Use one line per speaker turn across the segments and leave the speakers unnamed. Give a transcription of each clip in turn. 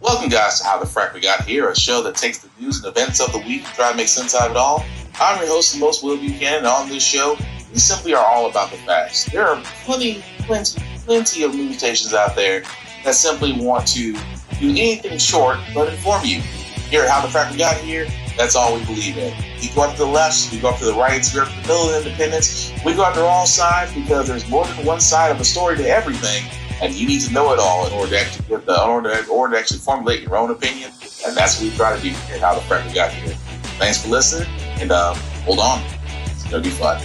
Welcome, guys, to How the Frack We Got Here, a show that takes the news and events of the week and try to make sense out of it all. I'm your host and most Will Buchanan, and on this show, we simply are all about the facts. There are plenty of news stations out there that simply want to do anything short but inform you. Here at How the Frack We Got Here, that's all we believe in. We go up to the left, we go up to the right, we go up to the middle of independence. We go after all sides because there's more than one side of a story to everything. And you need to know it all in order to actually formulate your own opinion. And that's what we try to do here at How the Frack We Got Here. Thanks for listening, and hold on. It's going to be fun.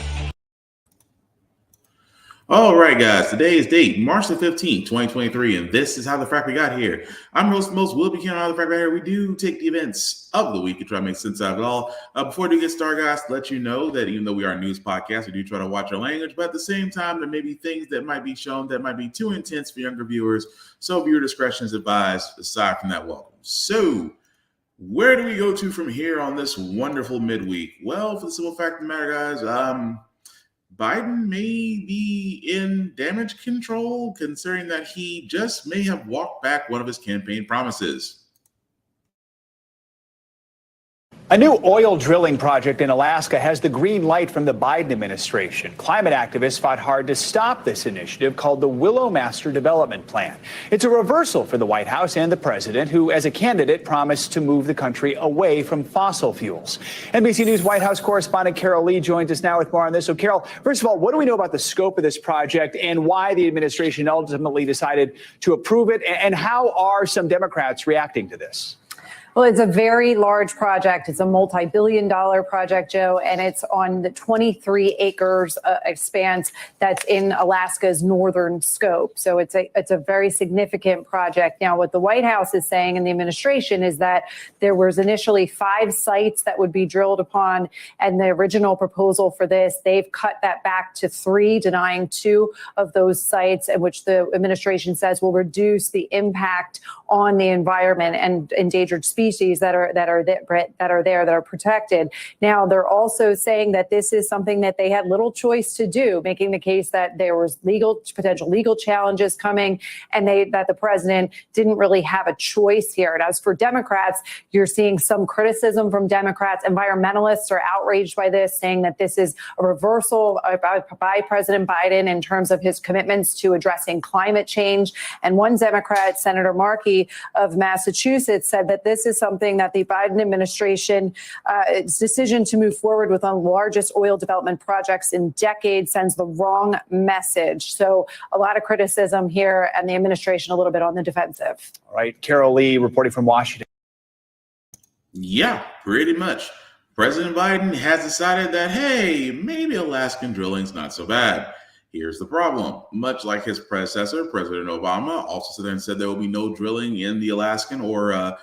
All right, guys. Today's date, March the 15th, 2023, and this is How the Frack We Got Here. I'm your host, most Will Buchanan. How the Frack We Got Here. We do take the events of the week and try to make sense out of it all. Before we get started, guys, to let you know that even though we are a news podcast, we do try to watch our language, but at the same time, there may be things that might be shown that might be too intense for younger viewers, so viewer discretion is advised. Aside from that, welcome. So, where do we go to from here on this wonderful midweek? Well, for the simple fact of the matter, guys, Biden may be in damage control, considering that he just may have walked back one of his campaign promises.
A new oil drilling project in Alaska has the green light from the Biden administration. Climate activists fought hard to stop this initiative called the Willow Master Development Plan. It's a reversal for the White House and the president, who, as a candidate, promised to move the country away from fossil fuels. NBC News White House correspondent Carol Lee joins us now with more on this. So, Carol, first of all, what do we know about the scope of this project and why the administration ultimately decided to approve it? And how are some Democrats reacting to this?
Well, it's a very large project. It's a multi-billion-dollar project, Joe, and it's on the 23 acres expanse that's in Alaska's northern scope. So it's a very significant project. Now, what the White House is saying and the administration is that there was initially 5 sites that would be drilled upon, and the original proposal for this, they've cut that back to 3, denying 2 of those sites, in which the administration says will reduce the impact on the environment and endangered species that are protected. Now, they're also saying that this is something that they had little choice to do, making the case that there was potential legal challenges coming, and that the president didn't really have a choice here. And as for Democrats, you're seeing some criticism from Democrats. Environmentalists are outraged by this, saying that this is a reversal by President Biden in terms of his commitments to addressing climate change. And one Democrat, Senator Markey of Massachusetts, said that this is something that the Biden administration's decision to move forward with one of the largest oil development projects in decades sends the wrong message. So a lot of criticism here, and the administration a little bit on the defensive.
All right, Carol Lee reporting from Washington.
Yeah, pretty much. President Biden has decided that, hey, maybe Alaskan drilling's not so bad. Here's the problem. Much like his predecessor, President Obama, also said there will be no drilling in the Alaskan or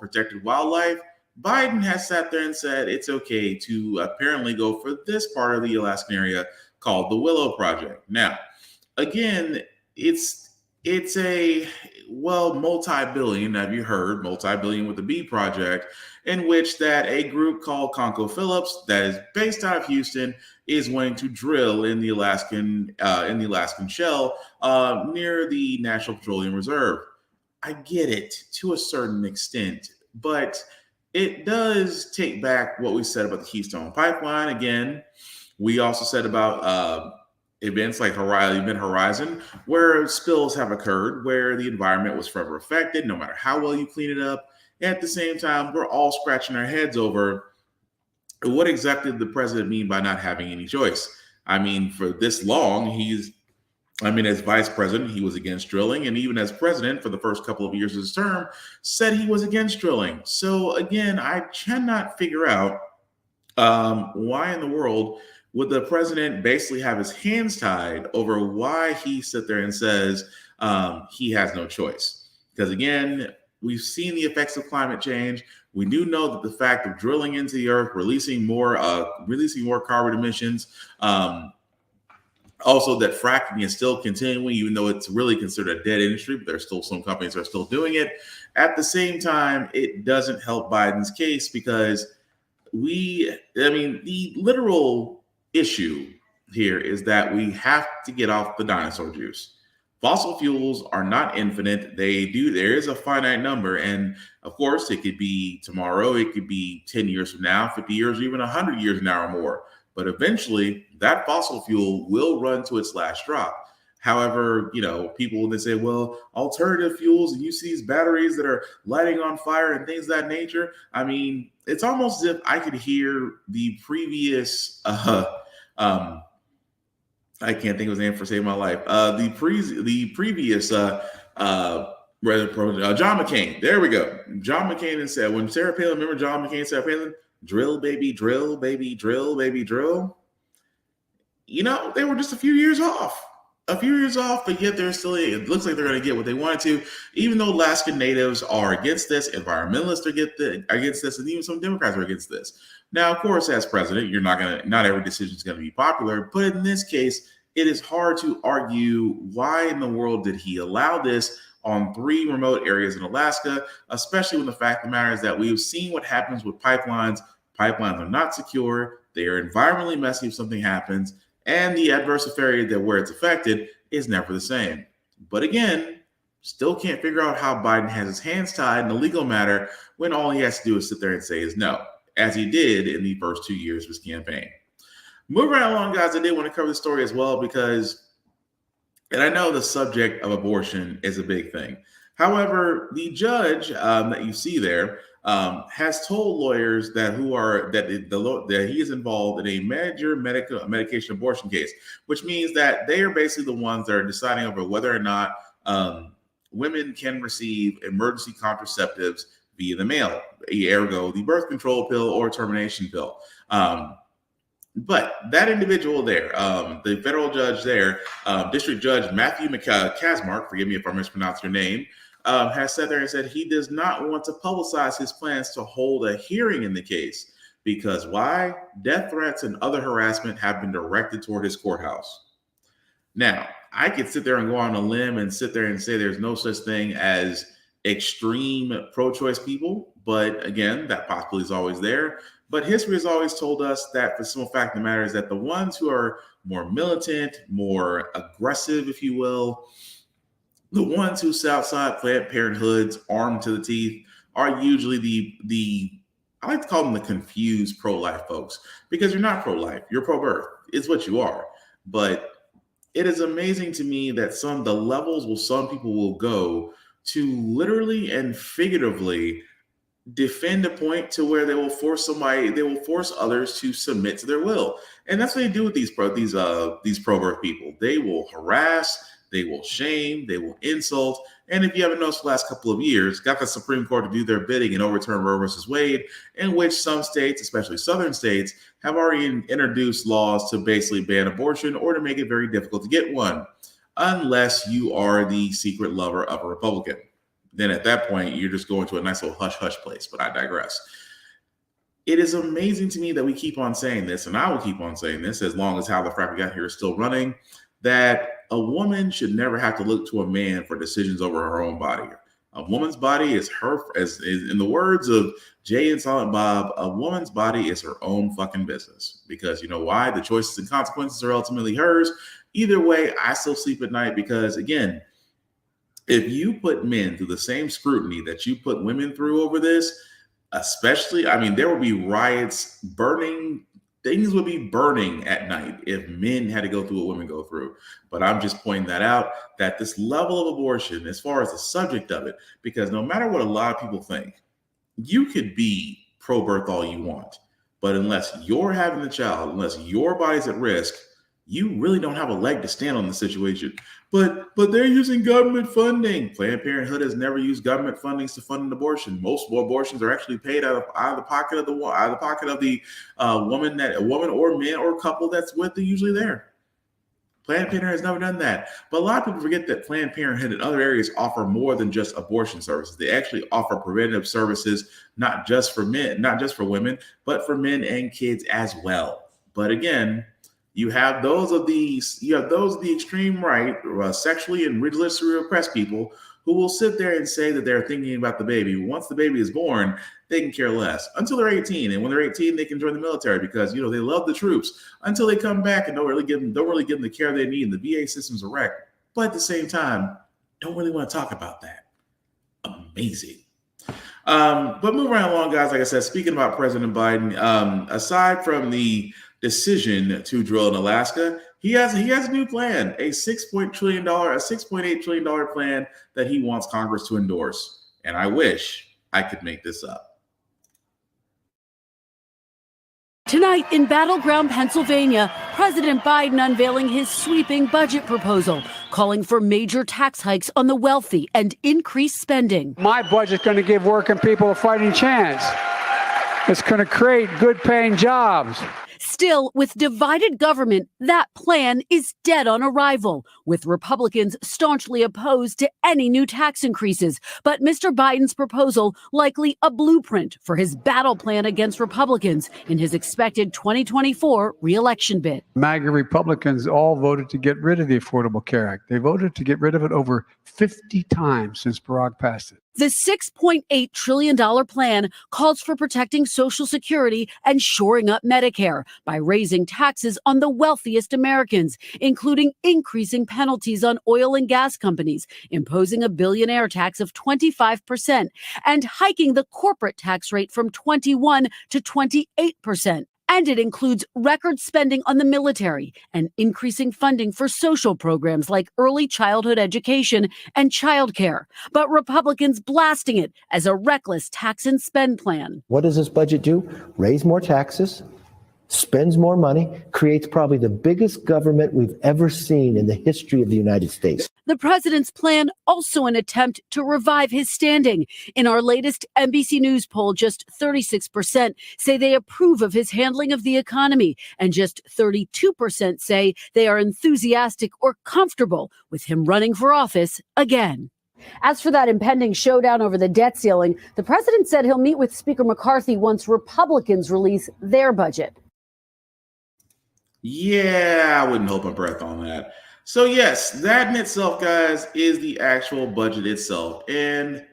protected wildlife. Biden has sat there and said it's okay to apparently go for this part of the Alaskan area called the Willow Project. Now, again, it's a, multi-billion, have you heard, multi-billion with the B project, in which that a group called ConocoPhillips that is based out of Houston is wanting to drill in the Alaskan shell near the National Petroleum Reserve. I get it to a certain extent, but it does take back what we said about the Keystone Pipeline. Again, we also said about events like Event Horizon, where spills have occurred, where the environment was forever affected, no matter how well you clean it up. At the same time, we're all scratching our heads over what exactly did the president mean by not having any choice. I mean, for this long, as vice president, he was against drilling. And even as president, for the first couple of years of his term, said he was against drilling. So again, I cannot figure out why in the world would the president basically have his hands tied over why he sit there and says he has no choice. Because again, we've seen the effects of climate change. We do know that the fact of drilling into the earth, releasing more carbon emissions, also that fracking is still continuing, even though it's really considered a dead industry, but there's still some companies that are still doing it. At the same time, it doesn't help Biden's case because the literal issue here is that we have to get off the dinosaur juice. Fossil fuels are not infinite. There is a finite number. And of course, it could be tomorrow, it could be 10 years from now, 50 years, or even 100 years from now or more. But eventually, that fossil fuel will run to its last drop. However, people, when they say, well, alternative fuels, and you see these batteries that are lighting on fire and things of that nature, I mean, it's almost as if I could hear the previous I can't think of his name for saving my life. The previous John McCain. There we go. John McCain had said, when Sarah Palin, remember John McCain, Sarah Palin, drill, baby, drill, baby, drill, baby, drill. They were just a few years off. But yet they're still, it looks like they're going to get what they wanted to, even though Alaska Natives are against this, environmentalists are against this, and even some Democrats are against this. Now, of course, as president, not every decision is going to be popular, but in this case, it is hard to argue why in the world did he allow this on 3 remote areas in Alaska, especially when the fact of the matter is that we've seen what happens with pipelines. Pipelines are not secure. They are environmentally messy if something happens. And the adverse effect that where it's affected is never the same. But again, still can't figure out how Biden has his hands tied in a legal matter when all he has to do is sit there and say is no, as he did in the first 2 years of his campaign. Moving right along, guys, I did want to cover the story as well because, and I know the subject of abortion is a big thing. However, the judge that you see there has told lawyers that he is involved in a major medication abortion case, which means that they are basically the ones that are deciding over whether or not women can receive emergency contraceptives via the mail, ergo the birth control pill or termination pill. But that individual there, the federal judge there, District Judge Matthew Kazmark, forgive me if I mispronounce your name, has sat there and said he does not want to publicize his plans to hold a hearing in the case. Because why? Death threats and other harassment have been directed toward his courthouse. Now, I could sit there and go on a limb and sit there and say there's no such thing as extreme pro-choice people. But again, that possibility is always there. But history has always told us that the simple fact of the matter is that the ones who are more militant, more aggressive, if you will, the ones who sit outside Planned Parenthoods armed to the teeth are usually the I like to call them the confused pro-life folks, because you're not pro-life, you're pro-birth. It's what you are. But it is amazing to me that the levels some people will go to literally and figuratively defend a point to where they will force others to submit to their will. And that's what they do with these pro-birth people. They will harass, they will shame, they will insult. And if you haven't noticed the last couple of years, got the Supreme Court to do their bidding and overturn Roe versus Wade, in which some states, especially southern states, have already introduced laws to basically ban abortion or to make it very difficult to get one, unless you are the secret lover of a Republican. Then at that point, you're just going to a nice little hush-hush place, but I digress. It is amazing to me that we keep on saying this, and I will keep on saying this as long as how the Frack got here is still running, that a woman should never have to look to a man for decisions over her own body. A woman's body is as in the words of Jay and Silent Bob, a woman's body is her own fucking business. Because you know why? The choices and consequences are ultimately hers. Either way, I still sleep at night because, again, if you put men through the same scrutiny that you put women through over this, especially, I mean, there will be riots, things would be burning at night if men had to go through what women go through. But I'm just pointing that out, that this level of abortion, as far as the subject of it, because no matter what a lot of people think, you could be pro-birth all you want, but unless you're having the child, unless your body's at risk, you really don't have a leg to stand on the situation. But they're using government funding. Planned Parenthood has never used government fundings to fund an abortion. Most abortions are actually paid out of the pocket of the woman or man or couple that's with the usually there. Planned Parenthood has never done that. But a lot of people forget that Planned Parenthood and other areas offer more than just abortion services. They actually offer preventative services, not just for men, not just for women, but for men and kids as well. But again, you have those of the extreme right, sexually and religiously repressed people who will sit there and say that they're thinking about the baby. Once the baby is born, they can care less until they're 18. And when they're 18, they can join the military because, they love the troops until they come back and don't really give them the care they need. And the VA system's a wreck. but at the same time, don't really want to talk about that. Amazing. But moving right along, guys, like I said, speaking about President Biden, aside from the decision to drill in Alaska, he has a new plan, a $6.8 trillion plan that he wants Congress to endorse. And I wish I could make this up.
Tonight in Battleground, Pennsylvania, President Biden unveiling his sweeping budget proposal, calling for major tax hikes on the wealthy and increased spending.
My budget's going to give working people a fighting chance. It's going to create good-paying jobs.
Still, with divided government, that plan is dead on arrival, with Republicans staunchly opposed to any new tax increases. But Mr. Biden's proposal likely a blueprint for his battle plan against Republicans in his expected 2024 re-election bid.
MAGA Republicans all voted to get rid of the Affordable Care Act. They voted to get rid of it over 50 times since Barack passed it.
The $6.8 trillion plan calls for protecting Social Security and shoring up Medicare by raising taxes on the wealthiest Americans, including increasing penalties on oil and gas companies, imposing a billionaire tax of 25%, and hiking the corporate tax rate from 21 to 28%. And it includes record spending on the military and increasing funding for social programs like early childhood education and childcare. But Republicans blasting it as a reckless tax and spend plan.
What does this budget do? Raise more taxes, spends more money, creates probably the biggest government we've ever seen in the history of the United States.
The president's plan also an attempt to revive his standing. In our latest NBC News poll, just 36% say they approve of his handling of the economy, and just 32% say they are enthusiastic or comfortable with him running for office again. As for that impending showdown over the debt ceiling, the president said he'll meet with Speaker McCarthy once Republicans release their budget.
Yeah, I wouldn't hold my breath on that. So yes, that in itself, guys, is the actual budget itself. And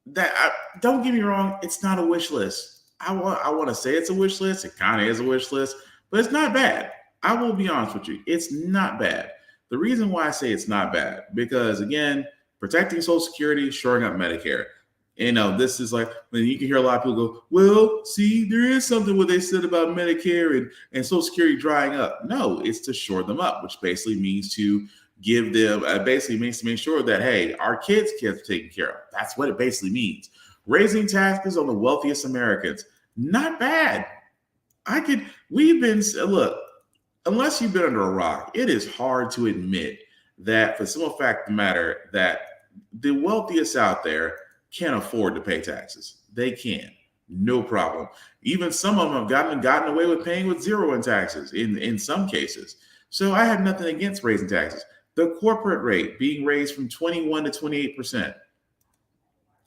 that, don't get me wrong, it's not a wish list. I want to say it's a wish list. It kind of is a wish list, but it's not bad. I will be honest with you. It's not bad. The reason why I say it's not bad, because again, protecting Social Security, shoring up Medicare. You know, this is like when you can hear a lot of people go, well, see, there is something what they said about Medicare and Social Security drying up. No, it's to shore them up, which basically means to give them, basically means to make sure that, hey, our kids are taken care of. That's what it basically means. Raising taxes on the wealthiest Americans. Not bad. Look, unless you've been under a rock, it is hard to admit that for the simple fact of the matter that the wealthiest out there can't afford to pay taxes. They can, no problem. Even some of them have gotten away with paying with zero in taxes in some cases. So I have nothing against raising taxes. The corporate rate being raised from 21 to 28%.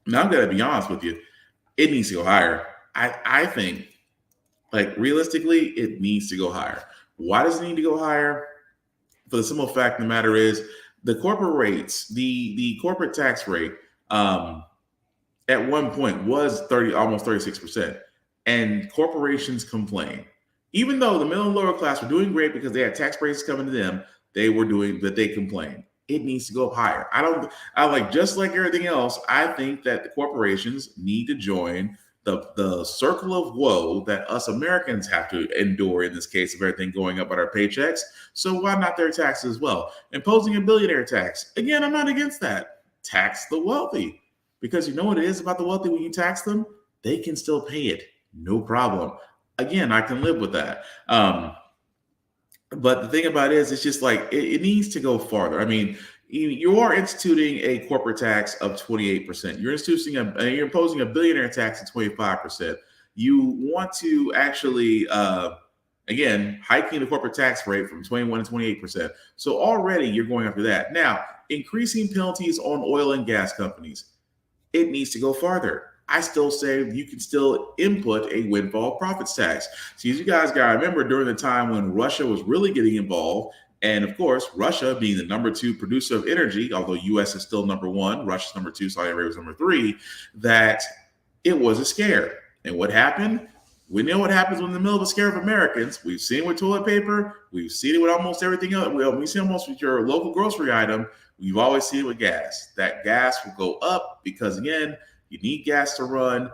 Now I'm gonna be honest with you, it needs to go higher. I think, like realistically, it needs to go higher. Why does it need to go higher? For the simple fact of the matter is the corporate rates, the corporate tax rate, at one point was almost 36%. And corporations complain. Even though the middle and lower class were doing great because they had tax breaks coming to them, they complained. It needs to go up higher. Just like everything else, I think that the corporations need to join the circle of woe that us Americans have to endure in this case of everything going up on our paychecks. So why not their taxes as well? Imposing a billionaire tax. Again, I'm not against that. Tax the wealthy. Because you know what it is about the wealthy when you tax them? They can still pay it. No problem. Again, I can live with that. But the thing about it is, it's just like, it needs to go farther. I mean, you are instituting a corporate tax of 28%. You're imposing a billionaire tax of 25%. You want to actually, again, hiking the corporate tax rate from 21 to 28%. So already you're going after that. Now, increasing penalties on oil and gas companies. It needs to go farther. I still say you can still input a windfall profits tax. So you guys got to remember during the time when Russia was really getting involved, and of course, Russia being the number 2 producer of energy, although U.S. is still number 1, Russia's number 2, Saudi Arabia was number 3, that it was a scare. And what happened? We know what happens when in the middle of a scare of Americans. We've seen it with toilet paper. We've seen it with almost everything else. We've seen almost with your local grocery item. We've always seen it with gas. That gas will go up because, again, you need gas to run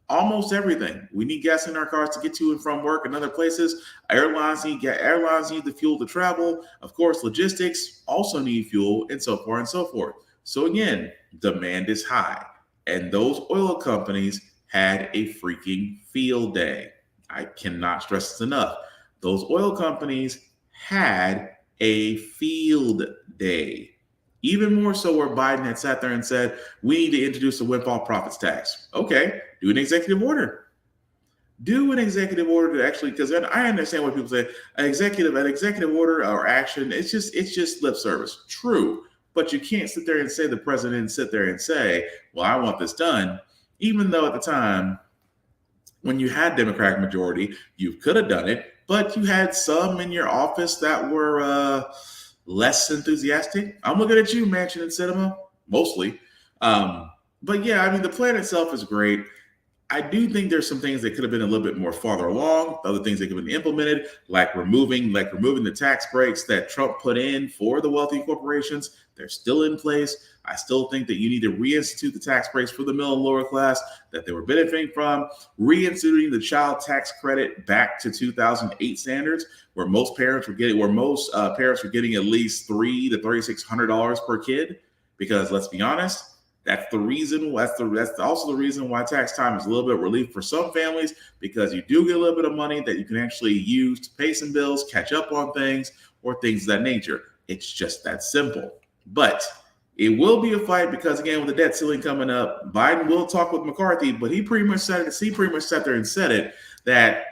almost everything. We need gas in our cars to get to and from work and other places. Airlines need the fuel to travel. Of course, logistics also need fuel, and so forth and so forth. So again, demand is high. And those oil companies had a freaking field day. I cannot stress this enough. Those oil companies had a field day. Even more so where Biden had sat there and said, we need to introduce a windfall profits tax. Okay, do an executive order. Do an executive order to actually, because I understand what people say, an executive order or action, it's just lip service. True, but you can't sit there and say the president sit there and say, well, I want this done, even though at the time when you had Democratic majority, you could have done it, but you had some in your office that were less enthusiastic. I'm looking at you, Manchin and Sinema, mostly. But yeah, I mean, the plan itself is great. I do think there's some things that could have been a little bit more farther along, other things that could have been implemented, like removing the tax breaks that Trump put in for the wealthy corporations. They're still in place. I still think that you need to reinstitute the tax breaks for the middle and lower class that they were benefiting from, reinstituting the child tax credit back to 2008 standards, where most parents were getting at least $300 to $3,600 per kid. Because let's be honest, that's the reason. That's also the reason why tax time is a little bit of relief for some families, because you do get a little bit of money that you can actually use to pay some bills, catch up on things, or things of that nature. It's just that simple. But it will be a fight because, again, with the debt ceiling coming up, Biden will talk with McCarthy, but he pretty much sat there and said it, that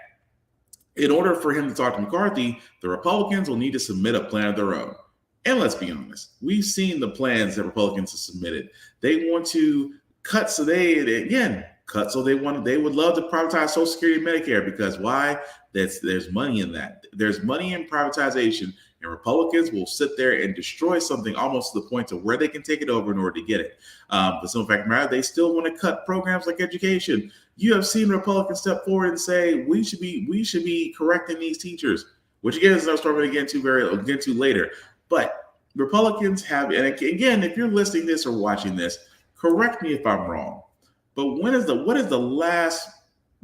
in order for him to talk to McCarthy, the Republicans will need to submit a plan of their own. And let's be honest, we've seen the plans that Republicans have submitted. They want to cut, so they would love to privatize Social Security and Medicare, because why? There's money in that. There's money in privatization, and Republicans will sit there and destroy something almost to the point to where they can take it over in order to get it. But some fact of the matter, they still want to cut programs like education. You have seen Republicans step forward and say we should be correcting these teachers, which again is another story we're going to get to later. But Republicans have, and again, if you're listening to this or watching this, correct me if I'm wrong. But what is the last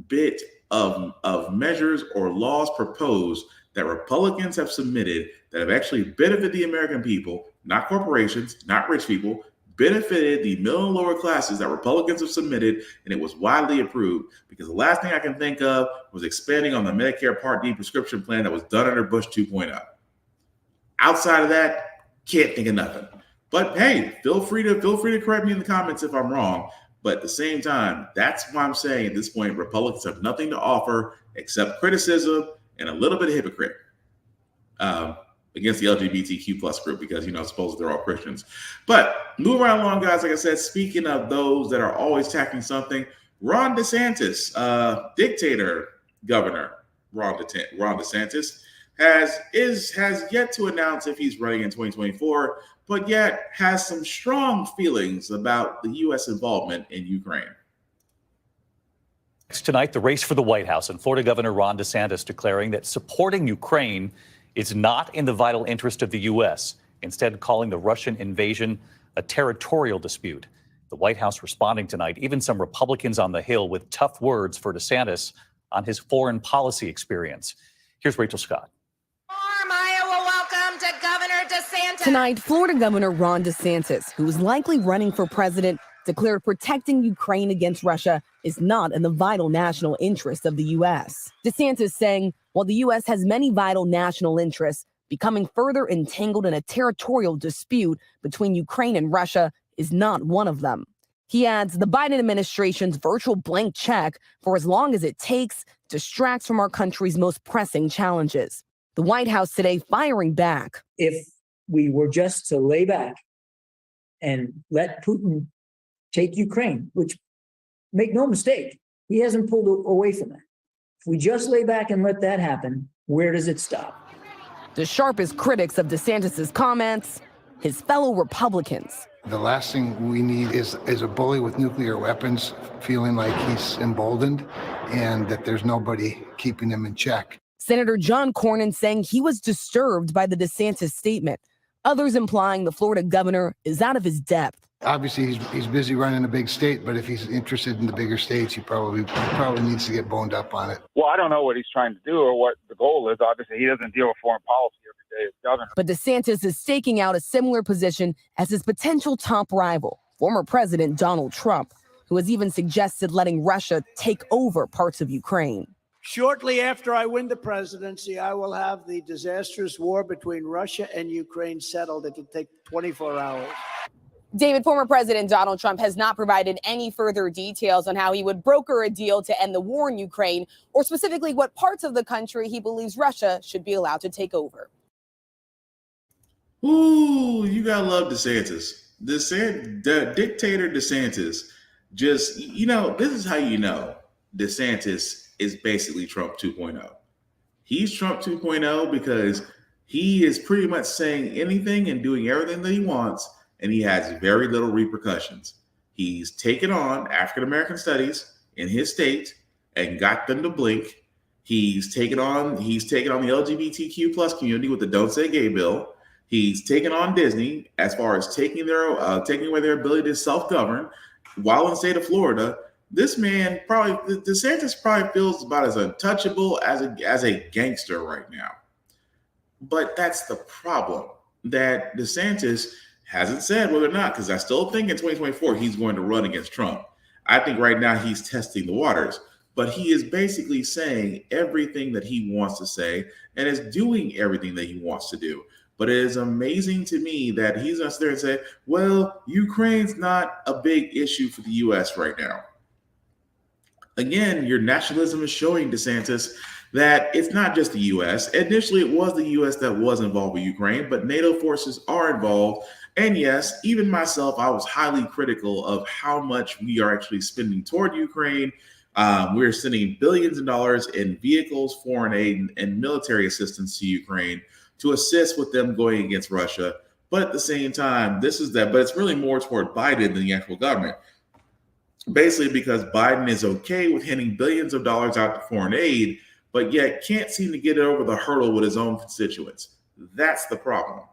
bit of measures or laws proposed that Republicans have submitted that have actually benefited the American people, not corporations, not rich people, benefited the middle and lower classes that Republicans have submitted, and it was widely approved? Because the last thing I can think of was expanding on the Medicare Part D prescription plan that was done under Bush 2.0. Outside of that, can't think of nothing. But hey, feel free to correct me in the comments if I'm wrong. But at the same time, that's why I'm saying at this point, Republicans have nothing to offer except criticism and a little bit of hypocrite against the LGBTQ plus group, because, suppose they're all Christians. But move right along, guys. Like I said, speaking of those that are always tackling something, Ron DeSantis, dictator governor Ron DeSantis, has yet to announce if he's running in 2024, but yet has some strong feelings about the U.S. involvement in Ukraine.
Tonight, the race for the White House, and Florida Governor Ron DeSantis declaring that supporting Ukraine is not in the vital interest of the U.S., instead calling the Russian invasion a territorial dispute. The White House responding tonight, even some Republicans on the Hill with tough words for DeSantis on his foreign policy experience. Here's Rachel Scott.
Welcome to Governor DeSantis. Tonight, Florida Governor Ron DeSantis, who is likely running for president, declared protecting Ukraine against Russia is not in the vital national interest of the U.S. DeSantis saying, while the U.S. has many vital national interests, becoming further entangled in a territorial dispute between Ukraine and Russia is not one of them. He adds the Biden administration's virtual blank check for as long as it takes distracts from our country's most pressing challenges. The White House today firing back.
If we were just to lay back and let Putin take Ukraine, which, make no mistake, he hasn't pulled away from that. If we just lay back and let that happen, where does it stop?
The sharpest critics of DeSantis' comments, his fellow Republicans.
The last thing we need is a bully with nuclear weapons feeling like he's emboldened and that there's nobody keeping him in check.
Senator John Cornyn saying he was disturbed by the DeSantis statement. Others implying the Florida governor is out of his depth.
Obviously, he's busy running a big state, but if he's interested in the bigger states, he probably needs to get boned up on it.
Well, I don't know what he's trying to do or what the goal is. Obviously, he doesn't deal with foreign policy every day as governor.
But DeSantis is staking out a similar position as his potential top rival, former President Donald Trump, who has even suggested letting Russia take over parts of Ukraine.
Shortly after I win the presidency, I will have the disastrous war between Russia and Ukraine settled. It will take 24 hours.
David, former President Donald Trump has not provided any further details on how he would broker a deal to end the war in Ukraine, or specifically what parts of the country he believes Russia should be allowed to take over.
Ooh, you gotta love DeSantis. The dictator DeSantis, just, this is how you know DeSantis is basically Trump 2.0. He's Trump 2.0 because he is pretty much saying anything and doing everything that he wants, and he has very little repercussions. He's taken on African American studies in his state and got them to blink. He's taken on the LGBTQ plus community with the Don't Say Gay bill. He's taken on Disney as far as taking away their ability to self-govern while in the state of Florida. This man DeSantis probably feels about as untouchable as a gangster right now. But that's the problem, that DeSantis hasn't said whether or not, because I still think in 2024 he's going to run against Trump. I think right now he's testing the waters, but he is basically saying everything that he wants to say and is doing everything that he wants to do. But it is amazing to me that he's going to sit there and say, well, Ukraine's not a big issue for the U.S. right now. Again, your nationalism is showing, DeSantis, that it's not just the U.S. Initially, it was the U.S. that was involved with Ukraine, but NATO forces are involved. And yes, even myself, I was highly critical of how much we are actually spending toward Ukraine. We're sending billions of dollars in vehicles, foreign aid, and military assistance to Ukraine to assist with them going against Russia. But at the same time, but it's really more toward Biden than the actual government. Basically, because Biden is okay with handing billions of dollars out to foreign aid, but yet can't seem to get over the hurdle with his own constituents. That's the problem.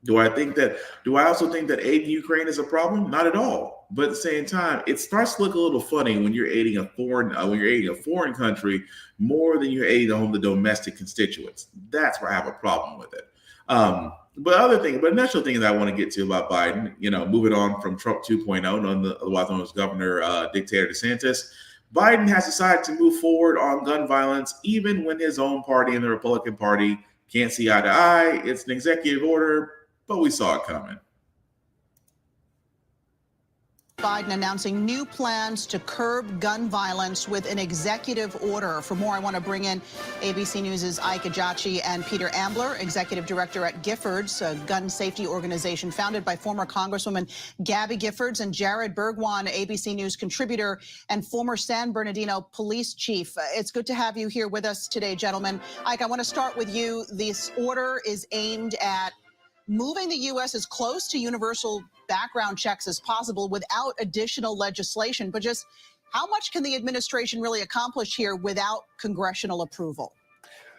Do I also think that aid in Ukraine is a problem? Not at all. But at the same time, it starts to look a little funny when you're aiding a foreign country more than you're aiding the domestic constituents. That's where I have a problem with it. But another thing that I want to get to about Biden, moving on from Trump 2.0, otherwise known as Governor Dictator DeSantis, Biden has decided to move forward on gun violence, even when his own party and the Republican Party can't see eye to eye. It's an executive order, but we saw it coming.
Biden announcing new plans to curb gun violence with an executive order. For more, I want to bring in ABC News' Ike Ajachi and Peter Ambler, executive director at Giffords, a gun safety organization founded by former Congresswoman Gabby Giffords, and Jared Bergwan, ABC News contributor and former San Bernardino police chief. It's good to have you here with us today, gentlemen. Ike, I want to start with you. This order is aimed at moving the U.S. as close to universal background checks as possible without additional legislation. But just how much can the administration really accomplish here without congressional approval?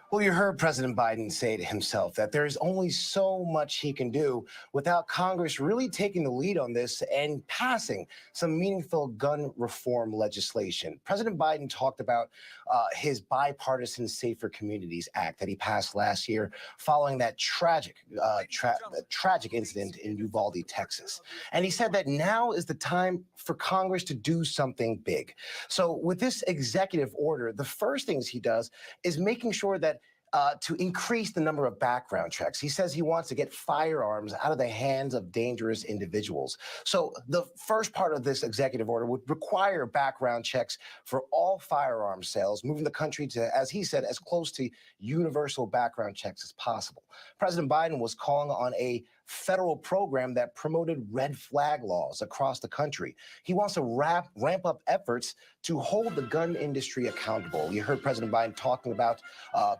Well, you heard President Biden say to himself that there is only so much he can do without Congress really taking the lead on this and passing some meaningful gun reform legislation. President Biden talked about his Bipartisan Safer Communities Act that he passed last year following that tragic incident in Uvalde, Texas. And he said that now is the time for Congress to do something big. So with this executive order, the first things he does is making sure that to increase the number of background checks. He says he wants to get firearms out of the hands of dangerous individuals. So the first part of this executive order would require background checks for all firearm sales, moving the country to, as he said, as close to universal background checks as possible. President Biden was calling on a federal program that promoted red flag laws across the country. He wants to ramp up efforts to hold the gun industry accountable. You heard President Biden talking about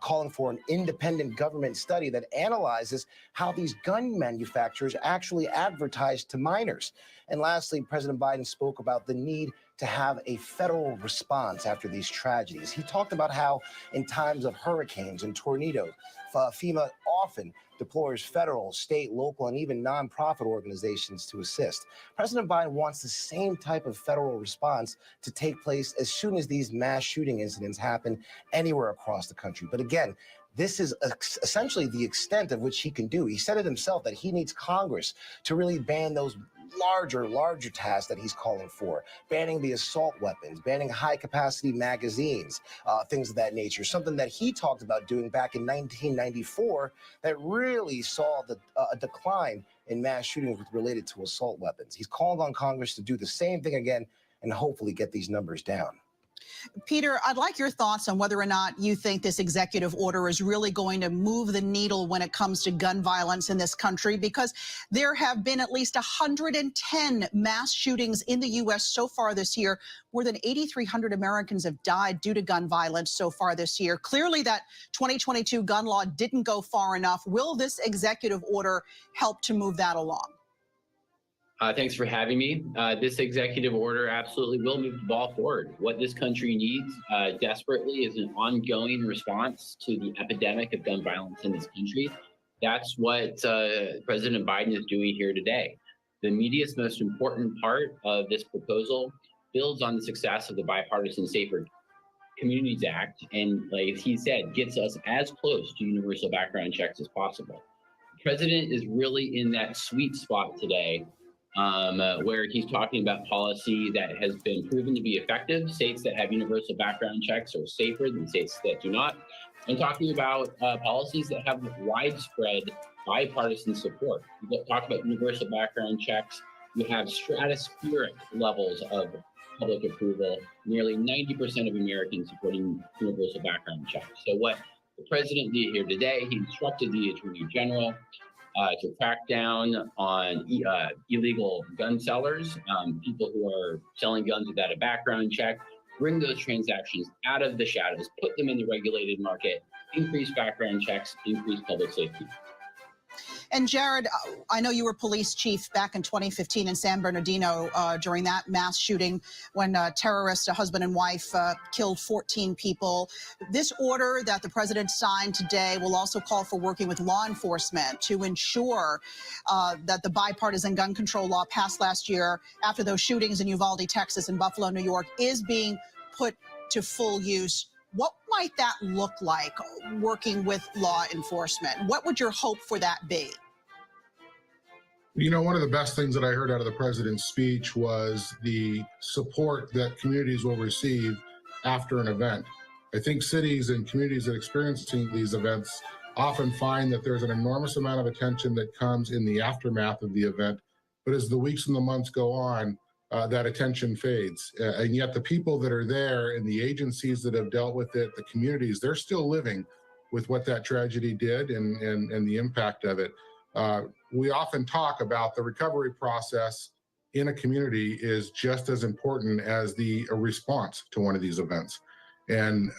calling for an independent government study that analyzes how these gun manufacturers actually advertise to minors. And lastly, President Biden spoke about the need to have a federal response after these tragedies. He talked about how in times of hurricanes and tornadoes, FEMA often deploys federal, state, local, and even nonprofit organizations to assist. President Biden wants the same type of federal response to take place as soon as these mass shooting incidents happen anywhere across the country. But again, this is essentially the extent of which he can do. He said it himself that he needs Congress to really ban those larger tasks that he's calling for, banning the assault weapons, banning high-capacity magazines, things of that nature, something that he talked about doing back in 1994 that really saw a decline in mass shootings related to assault weapons. He's called on Congress to do the same thing again and hopefully get these numbers down.
Peter, I'd like your thoughts on whether or not you think this executive order is really going to move the needle when it comes to gun violence in this country, because there have been at least 110 mass shootings in the U.S. so far this year. More than 8,300 Americans have died due to gun violence so far this year. Clearly, that 2022 gun law didn't go far enough. Will this executive order help to move that along?
Thanks for having me. This executive order absolutely will move the ball forward. What this country needs desperately is an ongoing response to the epidemic of gun violence in this country. That's what President Biden is doing here today. The media's most important part of this proposal builds on the success of the bipartisan Safer Communities Act, and like he said, gets us as close to universal background checks as possible. The president is really in that sweet spot today, where he's talking about policy that has been proven to be effective. States that have universal background checks are safer than states that do not. And talking about policies that have widespread bipartisan support. You talk about universal background checks, you have stratospheric levels of public approval, nearly 90% of Americans supporting universal background checks. So what the president did here today, he instructed the Attorney General to crack down on illegal gun sellers, people who are selling guns without a background check, bring those transactions out of the shadows, put them in the regulated market, increase background checks, increase public safety.
And Jared, I know you were police chief back in 2015 in San Bernardino during that mass shooting when terrorists, a husband and wife, killed 14 people. This order that the president signed today will also call for working with law enforcement to ensure that the bipartisan gun control law passed last year after those shootings in Uvalde, Texas, and Buffalo, New York, is being put to full use. What might that look like, working with law enforcement? What would your hope for that be?
You know, one of the best things that I heard out of the president's speech was the support that communities will receive after an event. I think cities and communities that are experiencing these events often find that there's an enormous amount of attention that comes in the aftermath of the event. But as the weeks and the months go on, that attention fades. And yet the people that are there and the agencies that have dealt with it, the communities, they're still living with what that tragedy did and the impact of it. We often talk about the recovery process in a community is just as important as the response to one of these events. And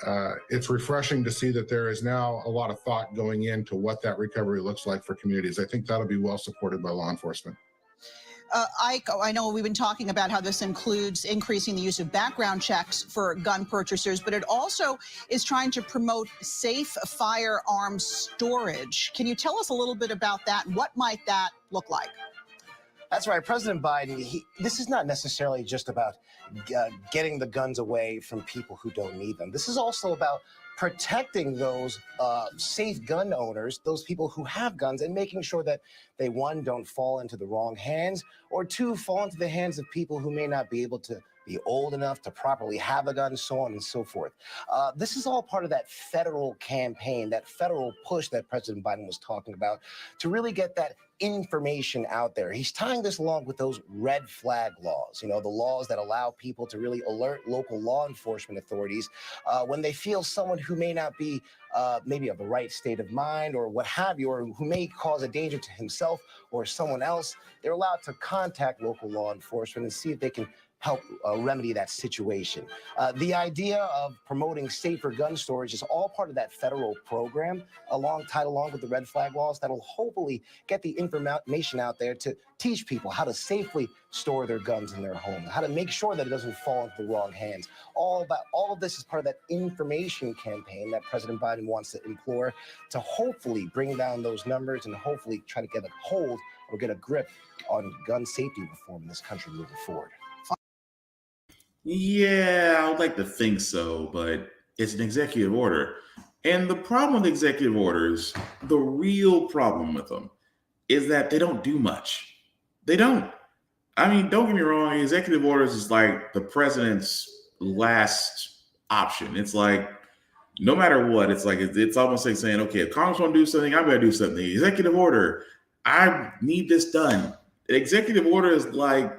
it's refreshing to see that there is now a lot of thought going into what that recovery looks like for communities. I think that'll be well supported by law enforcement.
Ike, I know we've been talking about how this includes increasing the use of background checks for gun purchasers, but it also is trying to promote safe firearms storage. Can you tell us a little bit about that? What might that look like?
That's right. President Biden, this is not necessarily just about getting the guns away from people who don't need them. This is also about protecting those safe gun owners, those people who have guns, and making sure that they, one, don't fall into the wrong hands, or two, fall into the hands of people who may not be able to be old enough to properly have a gun, so on and so forth. This is all part of that federal campaign, that federal push that President Biden was talking about to really get that information out there. He's tying this along with those red flag laws, the laws that allow people to really alert local law enforcement authorities when they feel someone who may not be maybe of the right state of mind or what have you, or who may cause a danger to himself or someone else. They're allowed to contact local law enforcement and see if they can help remedy that situation. The idea of promoting safer gun storage is all part of that federal program, tied along with the red flag laws that'll hopefully get the information out there to teach people how to safely store their guns in their home, how to make sure that it doesn't fall into the wrong hands. All of this is part of that information campaign that President Biden wants to implore to hopefully bring down those numbers and hopefully try to get a hold or get a grip on gun safety reform in this country moving forward.
Yeah, I would like to think so, but it's an executive order. And the problem with executive orders, the real problem with them, is that they don't do much. They don't. I mean, don't get me wrong, executive orders is like the president's last option. It's like, no matter what, it's like, it's almost like saying, okay, if Congress won't do something, I'm going to do something. Executive order, I need this done. An executive order is like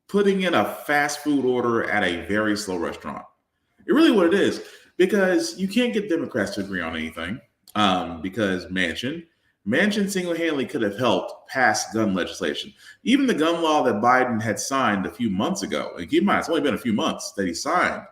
putting in a fast food order at a very slow restaurant. It really what it is, because you can't get Democrats to agree on anything. Because Manchin single-handedly could have helped pass gun legislation. Even the gun law that Biden had signed a few months ago, and keep in mind, it's only been a few months that he signed,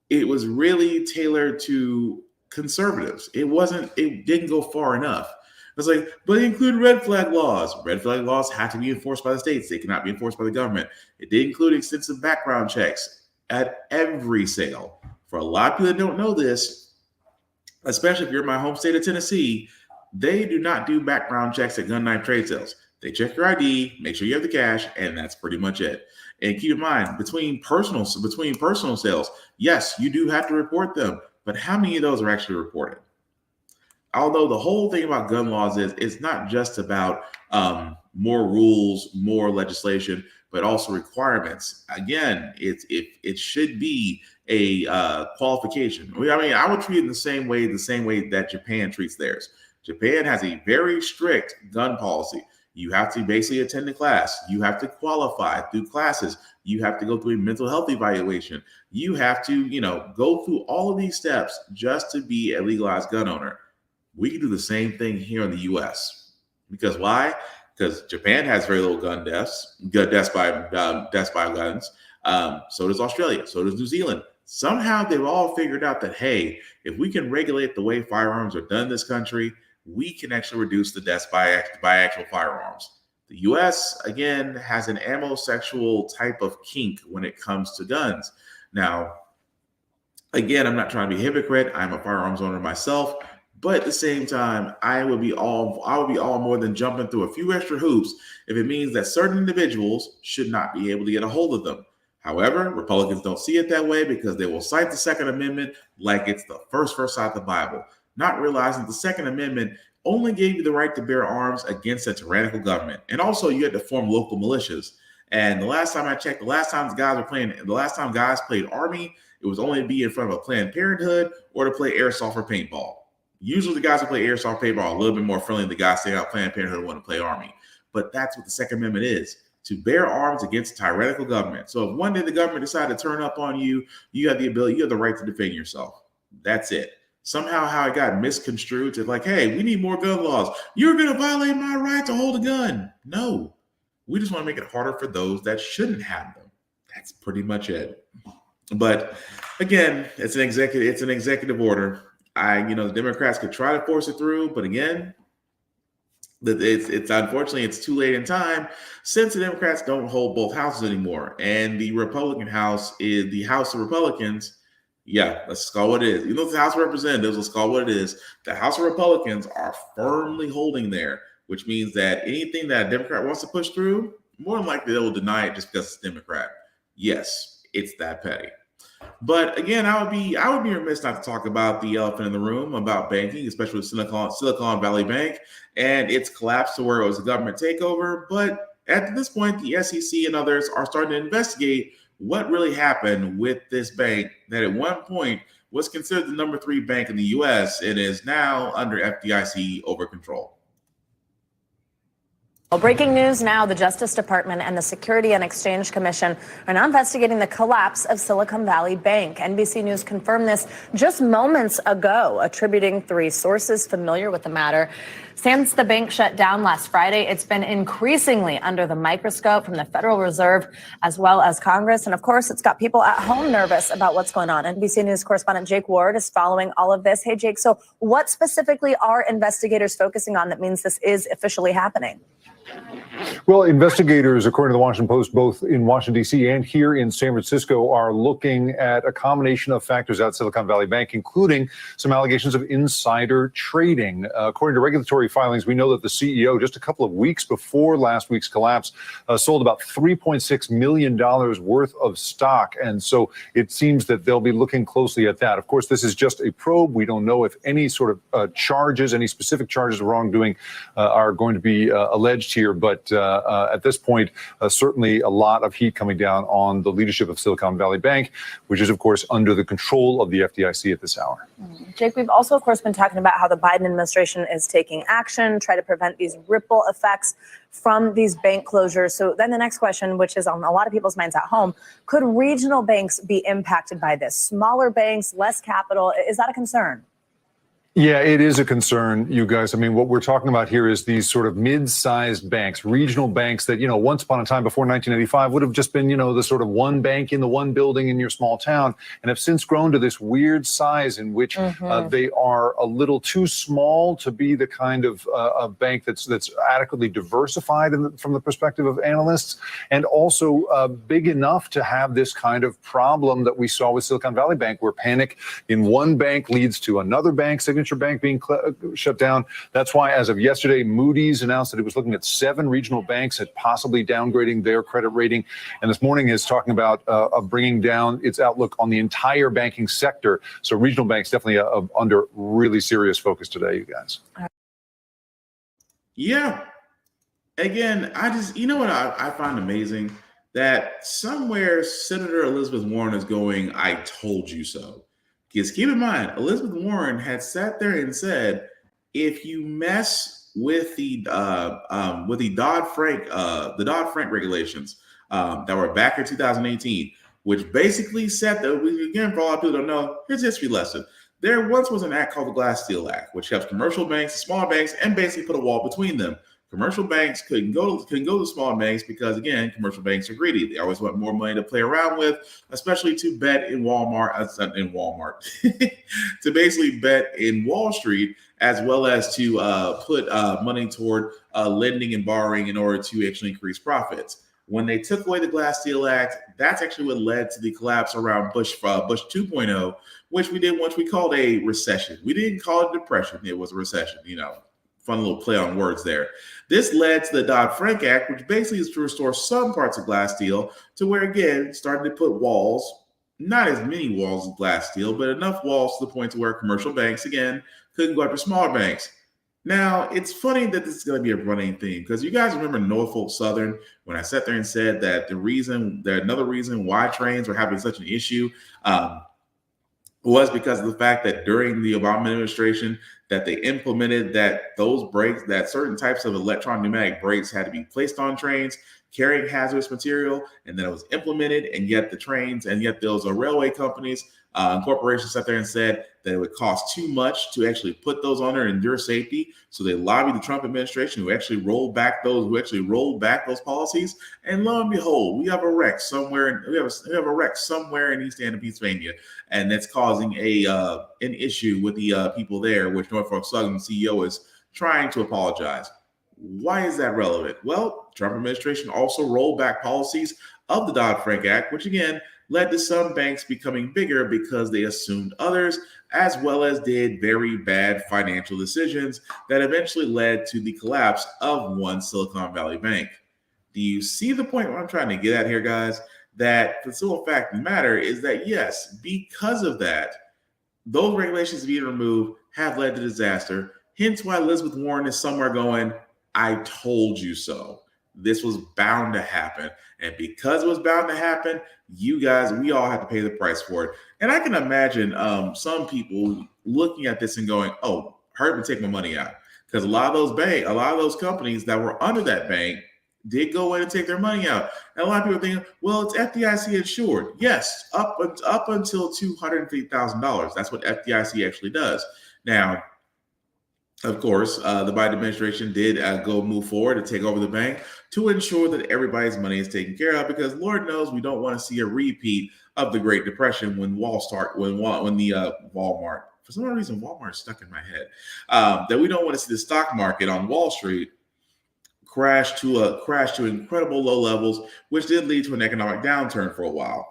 it was really tailored to conservatives. It didn't go far enough. It's like, but it included red flag laws. Red flag laws have to be enforced by the states. They cannot be enforced by the government. It did include extensive background checks at every sale. For a lot of people that don't know this, especially if you're in my home state of Tennessee, they do not do background checks at gun knife trade sales. They check your ID, make sure you have the cash, and that's pretty much it. And keep in mind, between personal sales, yes, you do have to report them, but how many of those are actually reported? Although the whole thing about gun laws is it's not just about more rules, more legislation, but also requirements. Again, it should be a qualification. I mean, I would treat it in the same way that Japan treats theirs. Japan has a very strict gun policy. You have to basically attend a class. You have to qualify through classes. You have to go through a mental health evaluation. You have to, go through all of these steps just to be a legalized gun owner. We can do the same thing here in the U.S. Because why? Because Japan has very little deaths by guns. So does Australia. So does New Zealand. Somehow they've all figured out that, hey, if we can regulate the way firearms are done in this country, we can actually reduce the deaths by actual firearms. The U.S., again, has an ammo-sexual type of kink when it comes to guns. Now, again, I'm not trying to be a hypocrite. I'm a firearms owner myself. But at the same time, I would be all more than jumping through a few extra hoops if it means that certain individuals should not be able to get a hold of them. However, Republicans don't see it that way because they will cite the Second Amendment like it's the first verse out of the Bible, not realizing the Second Amendment only gave you the right to bear arms against a tyrannical government. And also you had to form local militias. And the last time I checked, the last time guys played Army, it was only to be in front of a Planned Parenthood or to play airsoft or paintball. Usually the guys who play airsoft paintball are a little bit more friendly than the guys staying out Planned Parenthood who want to play Army. But that's what the Second Amendment is, to bear arms against a tyrannical government. So if one day the government decided to turn up on you, you have the right to defend yourself. That's it. Somehow how it got misconstrued to like, hey, we need more gun laws. You're going to violate my right to hold a gun. No, we just want to make it harder for those that shouldn't have them. That's pretty much it. But again, it's an executive order. The Democrats could try to force it through, but again, it's unfortunately it's too late in time since the Democrats don't hold both houses anymore, and the Republican House is the House of Republicans. Yeah, let's call it what it is. The House of Representatives, let's call it what it is. The House of Republicans are firmly holding there, which means that anything that a Democrat wants to push through, more than likely they will deny it just because it's Democrat. Yes, it's that petty. But again, I would be remiss not to talk about the elephant in the room, about banking, especially with Silicon Valley Bank and its collapse to where it was a government takeover. But at this point, the SEC and others are starting to investigate what really happened with this bank that at one point was considered the number 3 bank in the U.S. and is now under FDIC over control.
Well, breaking news now, the Justice Department and the Security and Exchange Commission are now investigating the collapse of Silicon Valley Bank. NBC News confirmed this just moments ago, attributing 3 sources familiar with the matter. Since the bank shut down last Friday, it's been increasingly under the microscope from the Federal Reserve as well as Congress. And of course, it's got people at home nervous about what's going on. NBC News correspondent Jake Ward is following all of this. Hey, Jake, so what specifically are investigators focusing on that means this is officially happening?
Well, investigators, according to the Washington Post, both in Washington, D.C. and here in San Francisco, are looking at a combination of factors at Silicon Valley Bank, including some allegations of insider trading. According to regulatory filings, we know that the CEO, just a couple of weeks before last week's collapse, sold about $3.6 million worth of stock. And so it seems that they'll be looking closely at that. Of course, this is just a probe. We don't know if any sort of charges, any specific charges of wrongdoing are going to be alleged here. But at this point, certainly a lot of heat coming down on the leadership of Silicon Valley Bank, which is, of course, under the control of the FDIC at this hour.
Jake, we've also, of course, been talking about how the Biden administration is taking action, try to prevent these ripple effects from these bank closures. So then the next question, which is on a lot of people's minds at home, could regional banks be impacted by this? Smaller banks, less capital, is that a concern?
Yeah, it is a concern, you guys. I mean, what we're talking about here is these sort of mid-sized banks, regional banks that, once upon a time before 1985 would have just been, the sort of one bank in the one building in your small town, and have since grown to this weird size in which they are a little too small to be the kind of bank that's adequately diversified from the perspective of analysts, and also big enough to have this kind of problem that we saw with Silicon Valley Bank, where panic in one bank leads to another bank, Signature Bank being shut down. That's why, as of yesterday, Moody's announced that it was looking at 7 regional banks at possibly downgrading their credit rating. And this morning is talking about bringing down its outlook on the entire banking sector. So regional banks definitely under really serious focus today, you guys.
Yeah. Again, what I find amazing? That somewhere Senator Elizabeth Warren is going, I told you so. Because keep in mind, Elizabeth Warren had sat there and said, if you mess with the Dodd-Frank regulations that were back in 2018, which basically said that, again, for a lot of people don't know, here's a history lesson. There once was an act called the Glass-Steagall Act, which helps commercial banks, smaller banks, and basically put a wall between them. Commercial banks couldn't go to small banks because, again, commercial banks are greedy. They always want more money to play around with, especially to bet in Walmart, to basically bet in Wall Street, as well as to put money toward lending and borrowing in order to actually increase profits. When they took away the Glass-Steagall Act, that's actually what led to the collapse around Bush 2.0, which we called a recession. We didn't call it a depression. It was a recession, Fun little play on words there. This led to the Dodd-Frank Act, which basically is to restore some parts of Glass-Steagall to where, again, started to put walls, not as many walls as Glass-Steagall, but enough walls to the point to where commercial banks, again, couldn't go after smaller banks. Now, it's funny that this is going to be a running theme because you guys remember Norfolk Southern when I sat there and said that another reason why trains were having such an issue was because of the fact that during the Obama administration that they implemented that those brakes, that certain types of electronic pneumatic brakes had to be placed on trains carrying hazardous material, and then it was implemented, and yet those railway companies and corporations sat there and said that it would cost too much to actually put those on there and ensure safety. So they lobbied the Trump administration, who actually rolled back those policies. And lo and behold, we have a wreck somewhere. We have a wreck somewhere in East End, Pennsylvania, and that's causing an issue with the people there, which Norfolk Southern CEO is trying to apologize. Why is that relevant? Well, Trump administration also rolled back policies of the Dodd-Frank Act, which again led to some banks becoming bigger because they assumed others, as well as did very bad financial decisions that eventually led to the collapse of one Silicon Valley bank. Do you see the point where I'm trying to get at here, guys? That the simple fact of the matter is that, yes, because of that, those regulations being removed have led to disaster. Hence why Elizabeth Warren is somewhere going, I told you so. This was bound to happen. And because it was bound to happen, you guys, we all have to pay the price for it. And I can imagine some people looking at this and going, oh, hurry up and take my money out. because a lot of those companies that were under that bank did go in and take their money out. And a lot of people think, well, it's FDIC insured. Yes, up until $250,000. That's what FDIC actually does. Now, of course, the Biden administration did move forward to take over the bank to ensure that everybody's money is taken care of, because Lord knows we don't want to see a repeat of the Great Depression when Walmart, for some reason, Walmart stuck in my head, that we don't want to see the stock market on Wall Street crash to incredible low levels, which did lead to an economic downturn for a while.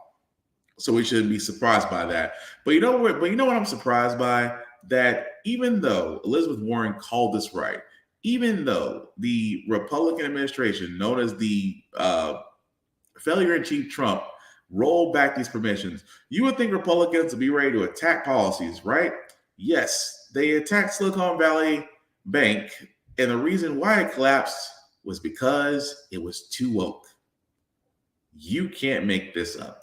So we shouldn't be surprised by that. But you know what? I'm surprised by? That even though Elizabeth Warren called this right, even though the Republican administration, known as the failure-in-chief Trump, rolled back these permissions, you would think Republicans would be ready to attack policies, right? Yes, they attacked Silicon Valley Bank, and the reason why it collapsed was because it was too woke. You can't make this up.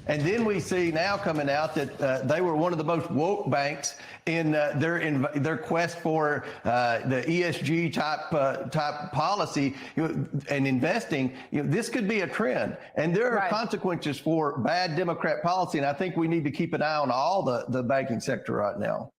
And then we see now coming out that they were one of the most woke banks in their quest for the ESG type policy and investing. This could be a trend, and there are consequences for bad Democrat policy. And I think we need to keep an eye on all the banking sector right now.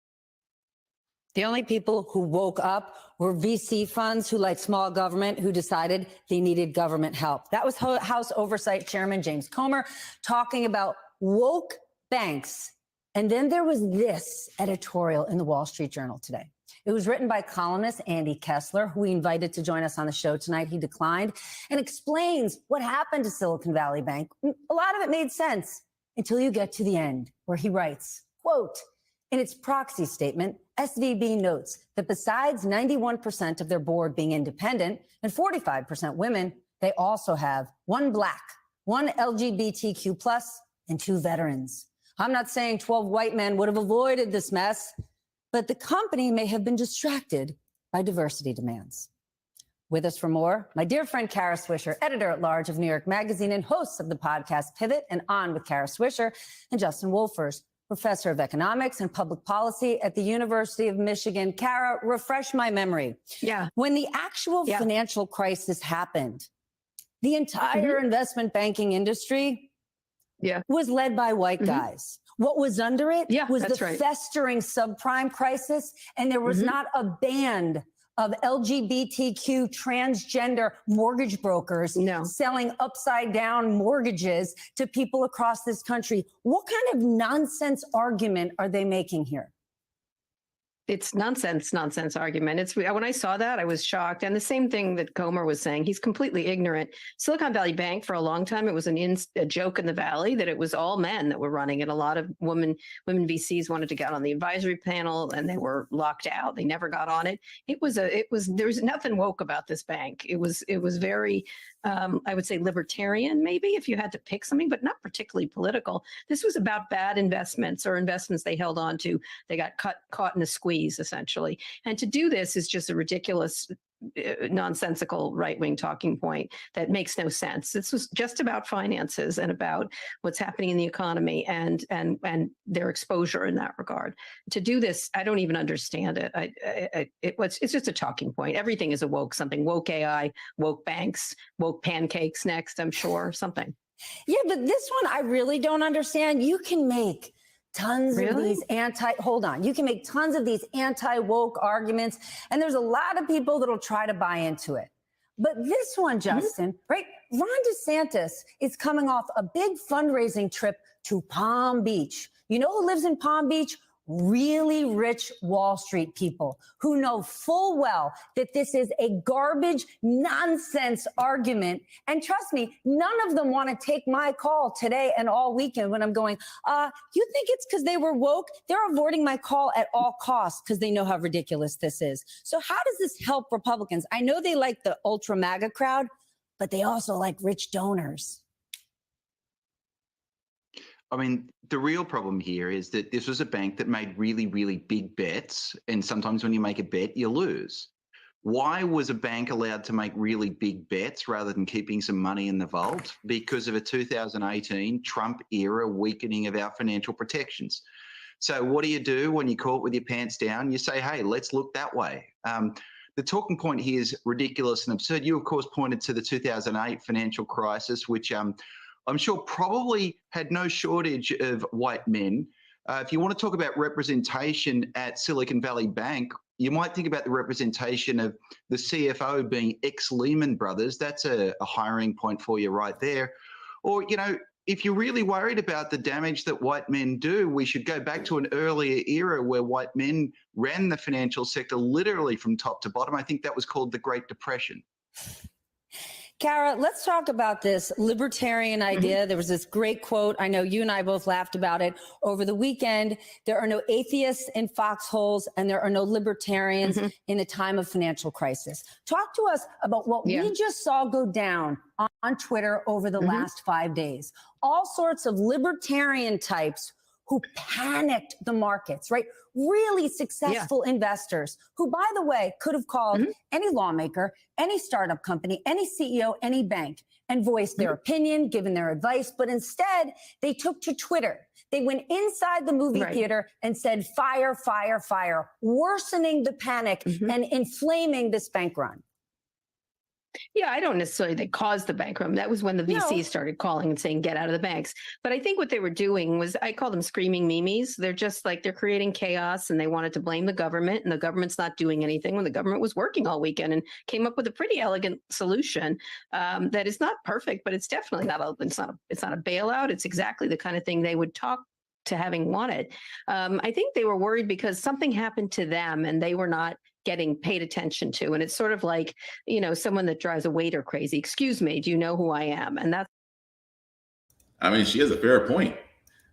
The only people who woke up were VC funds who like small government, who decided they needed government help. That was House Oversight Chairman James Comer talking about woke banks. And then there was this editorial in the Wall Street Journal today. It was written by columnist Andy Kessler, who we invited to join us on the show tonight. He declined, and explains what happened to Silicon Valley Bank. A lot of it made sense until you get to the end, where he writes, quote, in its proxy statement, SVB notes that besides 91% of their board being independent and 45% women, they also have one Black, one LGBTQ+, and 2 veterans. I'm not saying 12 white men would have avoided this mess, but the company may have been distracted by diversity demands. With us for more, my dear friend Kara Swisher, editor-at-large of New York Magazine and host of the podcast Pivot and On with Kara Swisher, and Justin Wolfers, professor of economics and public policy at the University of Michigan. Kara, refresh my memory.
Yeah.
When the actual financial crisis happened, the entire investment banking industry was led by white guys. What was under it was the festering subprime crisis, and there was not a band of LGBTQ transgender mortgage brokers selling upside down mortgages to people across this country. What kind of nonsense argument are they making here?
It's nonsense argument. It's when I saw that, I was shocked. And the same thing that Comer was saying, he's completely ignorant. Silicon Valley Bank, for a long time, it was a joke in the Valley that it was all men that were running it. A lot of women VCs wanted to get on the advisory panel, and they were locked out. They never got on it. There was nothing woke about this bank. It was very, I would say, libertarian, maybe, if you had to pick something, but not particularly political. This was about bad investments or investments they held on to. They got caught in a squeeze, essentially. And to do this is just a ridiculous, nonsensical right-wing talking point that makes no sense. This was just about finances and about what's happening in the economy and their exposure in that regard. To do this, I don't even understand it. It's just a talking point. Everything is a woke something. Woke AI, woke banks, woke pancakes next, I'm sure, something.
Yeah, but this one I really don't understand. You can make tons of these you can make tons of these anti-woke arguments, and there's a lot of people that'll try to buy into it. But this one, Justin, right? Ron DeSantis is coming off a big fundraising trip to Palm Beach. You know who lives in Palm Beach? Really rich Wall Street people who know full well that this is a garbage, nonsense argument. And trust me, none of them want to take my call today and all weekend when I'm going, you think it's because they were woke? They're avoiding my call at all costs because they know how ridiculous this is. So how does this help Republicans? I know they like the ultra MAGA crowd, but they also like rich donors.
I mean, the real problem here is that this was a bank that made really, really big bets. And sometimes when you make a bet, you lose. Why was a bank allowed to make really big bets rather than keeping some money in the vault? Because of a 2018 Trump era weakening of our financial protections. So what do you do when you're caught with your pants down? You say, hey, let's look that way. The talking point here is ridiculous and absurd. You, of course, pointed to the 2008 financial crisis, which I'm sure probably had no shortage of white men. If you want to talk about representation at Silicon Valley Bank, you might think about the representation of the CFO being ex-Lehman Brothers. That's a hiring point for you right there. Or, if you're really worried about the damage that white men do, we should go back to an earlier era where white men ran the financial sector literally from top to bottom. I think that was called the Great Depression.
Kara, let's talk about this libertarian idea. There was this great quote. I know you and I both laughed about it over the weekend. There are no atheists in foxholes, and there are no libertarians in a time of financial crisis. Talk to us about what we just saw go down on Twitter over the last 5 days. All sorts of libertarian types who panicked the markets, right? Really successful investors who, by the way, could have called any lawmaker, any startup company, any CEO, any bank, and voiced their opinion, given their advice. But instead, they took to Twitter. They went inside the movie theater and said, fire, fire, fire, worsening the panic and inflaming this bank run.
Yeah, I don't necessarily they caused the bank run. That was when the VCs started calling and saying, get out of the banks. But I think what they were doing was, I call them screaming memes. They're just like, they're creating chaos, and they wanted to blame the government, and the government's not doing anything when the government was working all weekend and came up with a pretty elegant solution that is not perfect, but it's definitely not a bailout. It's exactly the kind of thing they would talk to having wanted. I think they were worried because something happened to them and they were not getting paid attention to. And it's sort of like, someone that drives a waiter crazy. Excuse me, do you know who I am? And that's.
I mean, she has a fair point.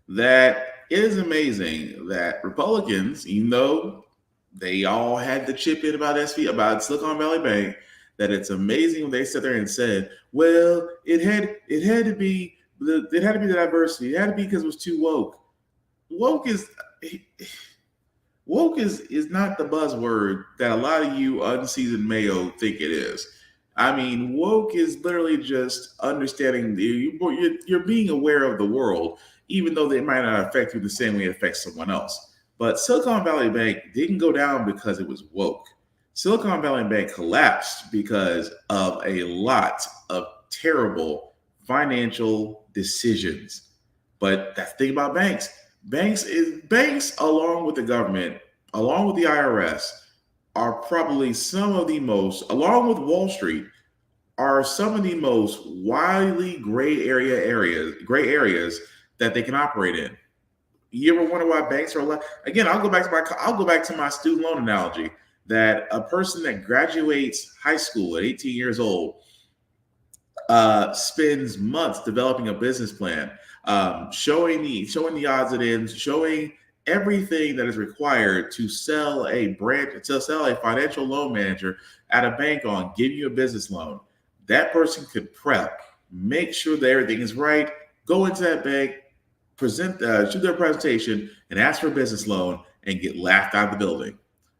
That is amazing that Republicans, even though they all had to chip in about about Silicon Valley Bank, that it's amazing when they sat there and said, well, it had to be the diversity. It had to be because it was too woke. Woke is not the buzzword that a lot of you unseasoned mayo think it is. I mean, woke is literally just understanding you're being aware of the world, even though they might not affect you the same way it affects someone else. But Silicon Valley Bank didn't go down because it was woke. Silicon Valley Bank collapsed because of a lot of terrible financial decisions. But that's the thing about banks. Banks, along with the government, along with the IRS, are probably some of the most, along with Wall Street, are some of the most widely gray areas that they can operate in. You ever wonder why banks are again? I'll go back to my student loan analogy. That a person that graduates high school at 18 years old spends months developing a business plan, showing the odds and ends, showing everything that is required to sell a financial loan manager at a bank on giving you a business loan. That person could prep, make sure that everything is right, go into that bank, shoot their presentation, and ask for a business loan and get laughed out of the building.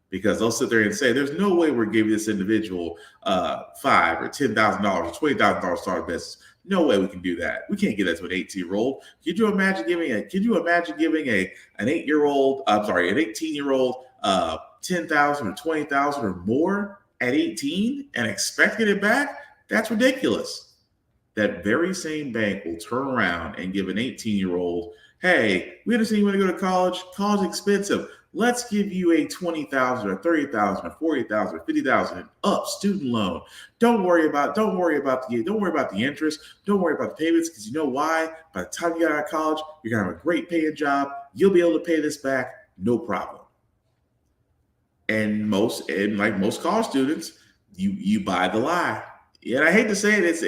Because they'll sit there and say, there's no way we're giving this individual $5,000 or $10,000 or $20,000 to start a business. No way we can do that. We can't give that to an 18-year-old. Could you imagine giving an 18-year-old $10,000 or $20,000 or more at 18 and expecting it back? That's ridiculous. That very same bank will turn around and give an 18-year-old, hey, we understand you want to go to college. College is expensive. Let's give you a $20,000 or $30,000 or $40,000 or $50,000 and up student loan. Don't worry about the interest. Don't worry about the payments, because you know why? By the time you get out of college, you're gonna have a great paying job. You'll be able to pay this back, no problem. And like most college students, you buy the lie. And I hate to say it, it's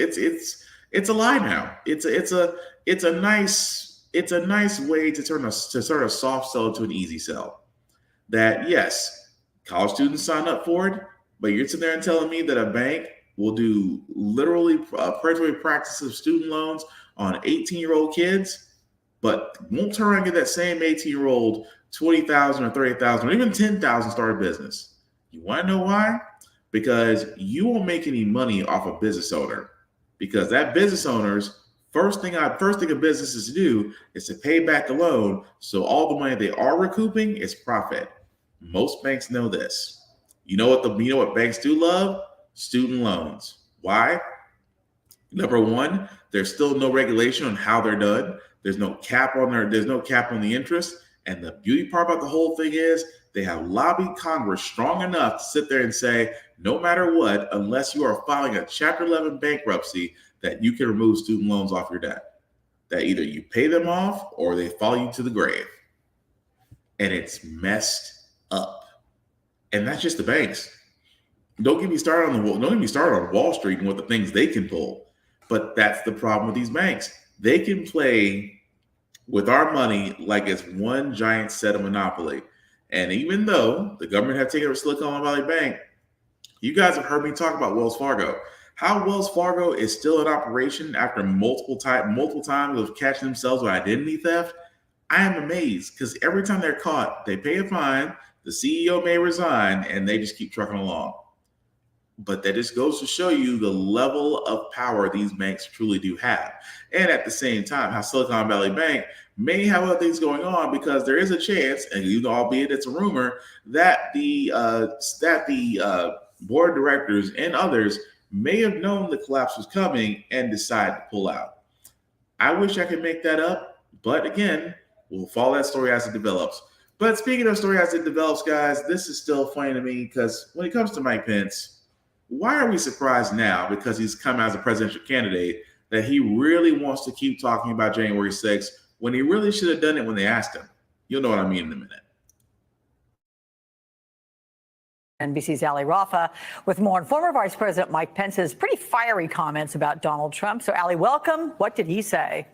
a lie now. It's a nice way to turn a soft sell to an easy sell. That yes, college students sign up for it, but you're sitting there and telling me that a bank will do literally predatory practices of student loans on 18-year-old kids, but won't turn around and get that same 18-year-old $20,000 or $30,000 or even $10,000 start a business. You want to know why? Because you won't make any money off a business owner, because that business owner's First thing a business is to do is to pay back the loan, so all the money they are recouping is profit. Most banks know this. You know what banks do love? Student loans. Why? Number one, there's still no regulation on how they're done. There's no cap on the interest. And the beauty part about the whole thing is they have lobbied Congress strong enough to sit there and say, no matter what, unless you are filing a Chapter 11 bankruptcy, that you can remove student loans off your debt. That either you pay them off or they follow you to the grave. And it's messed up. And that's just the banks. Don't get me started on Wall Street and what the things they can pull. But that's the problem with these banks. They can play with our money like it's one giant set of monopoly. And even though the government have taken over Silicon Valley Bank, you guys have heard me talk about Wells Fargo. How Wells Fargo is still in operation after multiple times of catching themselves with identity theft. I am amazed because every time they're caught, they pay a fine, the CEO may resign, and they just keep trucking along. But that just goes to show you the level of power these banks truly do have. And at the same time, how Silicon Valley Bank may have other things going on, because there is a chance, and albeit it's a rumor, that the board of directors and others may have known the collapse was coming and decided to pull out. I wish I could make that up, but again, we'll follow that story as it develops. But speaking of story as it develops, guys, this is still funny to me because when it comes to Mike Pence, why are we surprised now, because he's come as a presidential candidate, that he really wants to keep talking about January 6th when he really should have done it when they asked him? You'll know what I mean in a minute.
NBC's Ali Rafa with more on former Vice President Mike Pence's pretty fiery comments about Donald Trump. So, Ali, welcome. What did he say?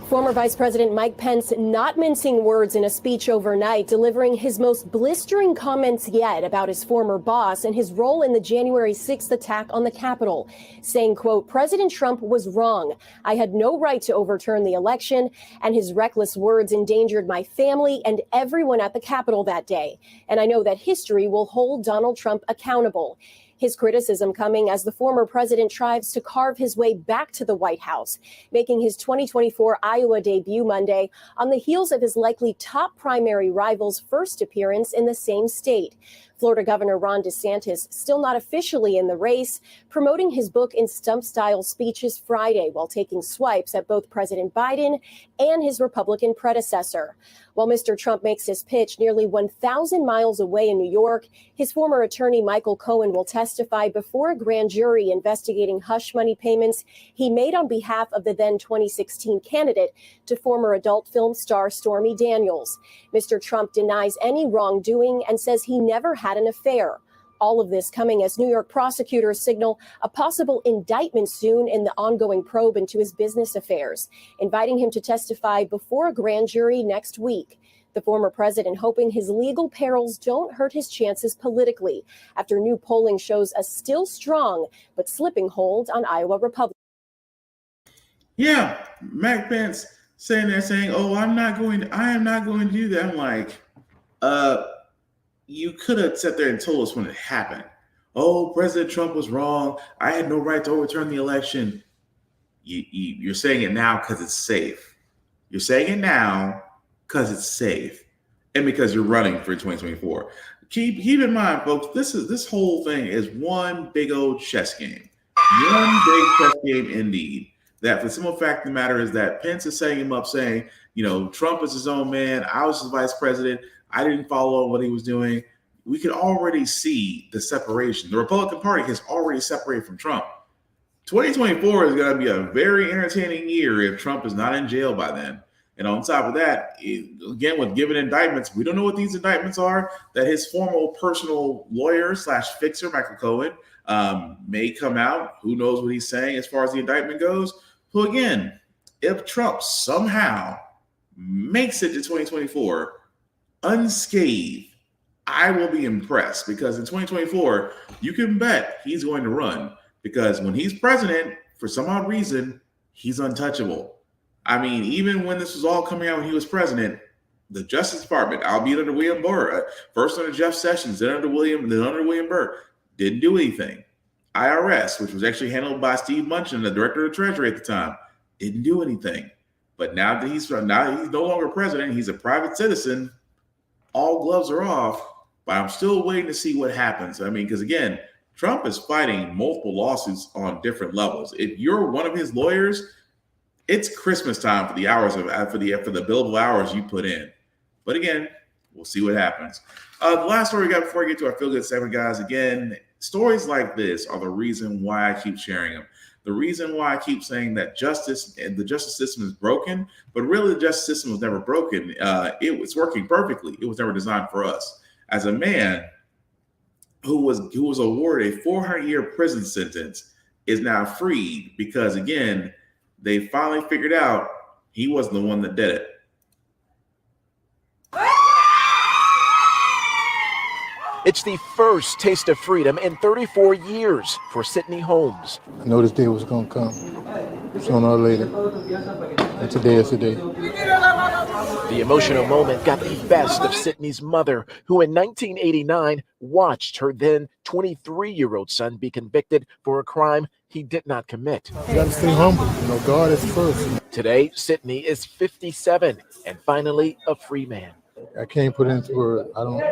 Former Vice President Mike Pence not mincing words in a speech overnight, delivering his most blistering comments yet about his former boss and his role in the January 6th attack on the Capitol, saying, quote, President Trump was wrong. I had no right to overturn the election, and his reckless words endangered my family and everyone at the Capitol that day. And I know that history will hold Donald Trump accountable. His criticism coming as the former president tries to carve his way back to the White House, making his 2024 Iowa debut Monday on the heels of his likely top primary rival's first appearance in the same state. Florida Governor Ron DeSantis, still not officially in the race, promoting his book in stump-style speeches Friday while taking swipes at both President Biden and his Republican predecessor. While Mr. Trump makes his pitch nearly 1,000 miles away in New York, his former attorney Michael Cohen will testify before a grand jury investigating hush money payments he made on behalf of the then 2016 candidate to former adult film star Stormy Daniels. Mr. Trump denies any wrongdoing and says he never had an affair. All of this coming as New York prosecutors signal a possible indictment soon in the ongoing probe into his business affairs, inviting him to testify before a grand jury next week. The former president hoping his legal perils don't hurt his chances politically after new polling shows a still strong but slipping hold on Iowa Republicans.
Yeah, Mike Pence saying, oh, I am not going to do that. I'm like, you could have sat there and told us when it happened. Oh, President Trump was wrong. I had no right to overturn the election. You're saying it now because it's safe. You're saying it now because it's safe and because you're running for 2024. Keep in mind, folks, this whole thing is one big old chess game. One big chess game indeed. That for the simple fact of the matter is that Pence is setting him up saying, Trump is his own man. I was his vice president. I didn't follow what he was doing. We could already see the separation. The Republican Party has already separated from Trump. 2024 is going to be a very entertaining year if Trump is not in jail by then. And on top of that, again, with given indictments, we don't know what these indictments are, that his former personal lawyer / fixer, Michael Cohen, may come out. Who knows what he's saying as far as the indictment goes. So again, if Trump somehow makes it to 2024 unscathed, I will be impressed, because in 2024, you can bet he's going to run, because when he's president, for some odd reason, he's untouchable. I mean, even when this was all coming out when he was president, the Justice Department, albeit under William Barr, first under Jeff Sessions, then under William Burr, didn't do anything. IRS, which was actually handled by Steve Mnuchin, the director of the Treasury at the time, didn't do anything. But now that he's no longer president, he's a private citizen, all gloves are off. But I'm still waiting to see what happens. I mean, because again, Trump is fighting multiple lawsuits on different levels. If you're one of his lawyers, it's Christmas time for the hours of for the billable hours you put in. But again, we'll see what happens. The last story we got before I get to our feel good segment, guys. Again, stories like this are the reason why I keep sharing them. The reason why I keep saying that justice and the justice system is broken, but really the justice system was never broken. It was working perfectly. It was never designed for us. As a man who was awarded a 400-year prison sentence is now freed because, again, they finally figured out he wasn't the one that did it.
It's the first taste of freedom in 34 years for Sidney Holmes.
I know this day was going to come sooner or later, and today is the day.
The emotional moment got the best of Sidney's mother, who in 1989 watched her then 23-year-old son be convicted for a crime he did not commit.
You got to stay humble. You know, God is first.
Today, Sidney is 57 and finally a free man.
I can't put it into words. I don't.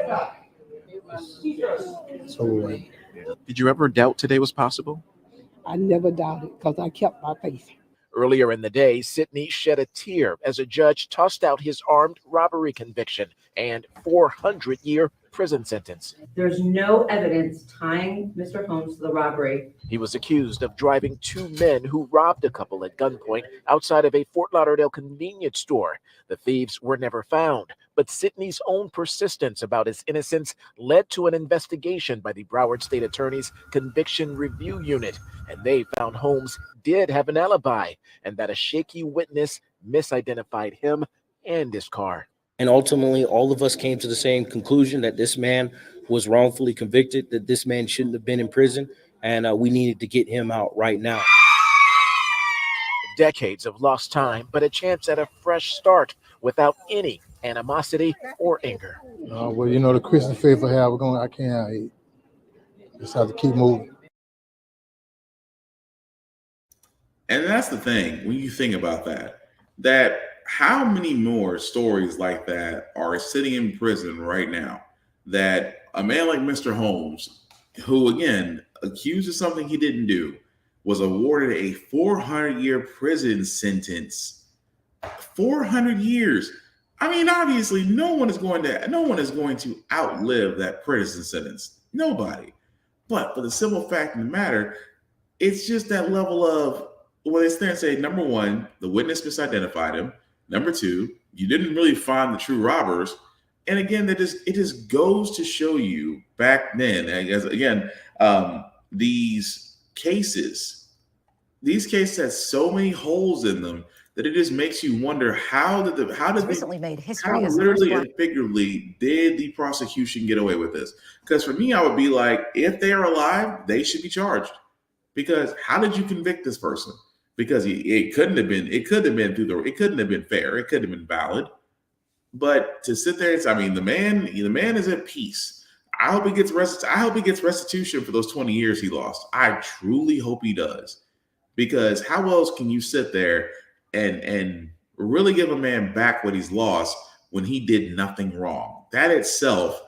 It's overwhelming.
Did you ever doubt today was possible?
I never doubted because I kept my faith.
Earlier in the day, Sidney shed a tear as a judge tossed out his armed robbery conviction and 400-year prison sentence.
There's no evidence tying Mr. Holmes to the robbery.
He was accused of driving two men who robbed a couple at gunpoint outside of a Fort Lauderdale convenience store. The thieves were never found, but Sidney's own persistence about his innocence led to an investigation by the Broward State Attorney's Conviction Review Unit, and they found Holmes did have an alibi and that a shaky witness misidentified him and his car.
And ultimately, all of us came to the same conclusion that this man was wrongfully convicted, that this man shouldn't have been in prison, and we needed to get him out right now.
Decades of lost time, but a chance at a fresh start without any animosity or anger.
Well, you know, the Christian faith I have, I can't just have to keep moving.
And that's the thing, when you think about that how many more stories like that are sitting in prison right now, that a man like Mr. Holmes, who again accused of something he didn't do, was awarded a 400-year prison sentence. 400 years. I mean, obviously, no one is going to outlive that prison sentence. Nobody. But for the simple fact of the matter, it's just that level of, well, they stand and say, number one, the witness misidentified him. Number two, you didn't really find the true robbers. And again, it just goes to show you back then, again, these cases had so many holes in them that it just makes you wonder how
recently made history as
literally and figuratively did the prosecution get away with this? Because for me, I would be like, if they are alive, they should be charged. Because how did you convict this person? Because it couldn't have been fair. It couldn't have been valid. But to sit there and say, I mean, the man is at peace. I hope he gets restitution for those 20 years he lost. I truly hope he does. Because how else can you sit there and really give a man back what he's lost when he did nothing wrong? That in itself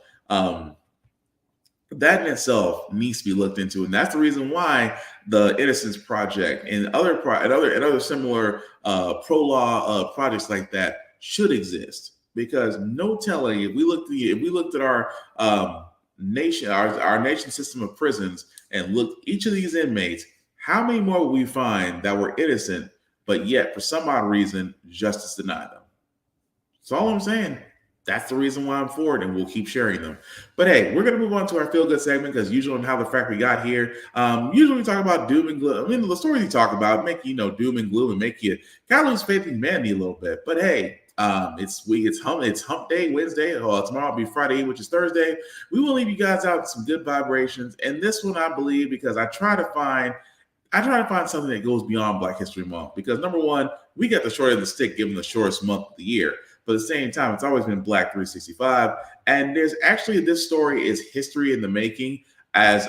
needs to be looked into, and that's the reason why the Innocence Project and other similar pro-law projects like that should exist. Because no telling, if we looked at our nation system of prisons and looked each of these inmates, how many more will we find that were innocent, but yet for some odd reason justice denied them? That's all I'm saying. That's the reason why I'm for it, and we'll keep sharing them. But hey, we're going to move on to our feel-good segment, because usually on How the Frack we got here, usually we talk about doom and gloom. I mean, the stories we talk about make you doom and gloom and make you kind of lose faith in humanity a little bit. But hey, it's hump day Wednesday. Tomorrow will be Friday, which is Thursday. We will leave you guys out with some good vibrations. And this one, I believe, because I try to find something that goes beyond Black History Month. Because number one, we got the short end of the stick given the shortest month of the year. But at the same time, it's always been Black 365. And there's actually, this story is history in the making, as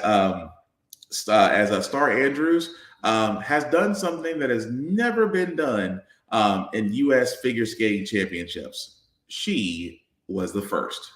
Star Andrews has done something that has never been done in U.S. figure skating championships. She was the first.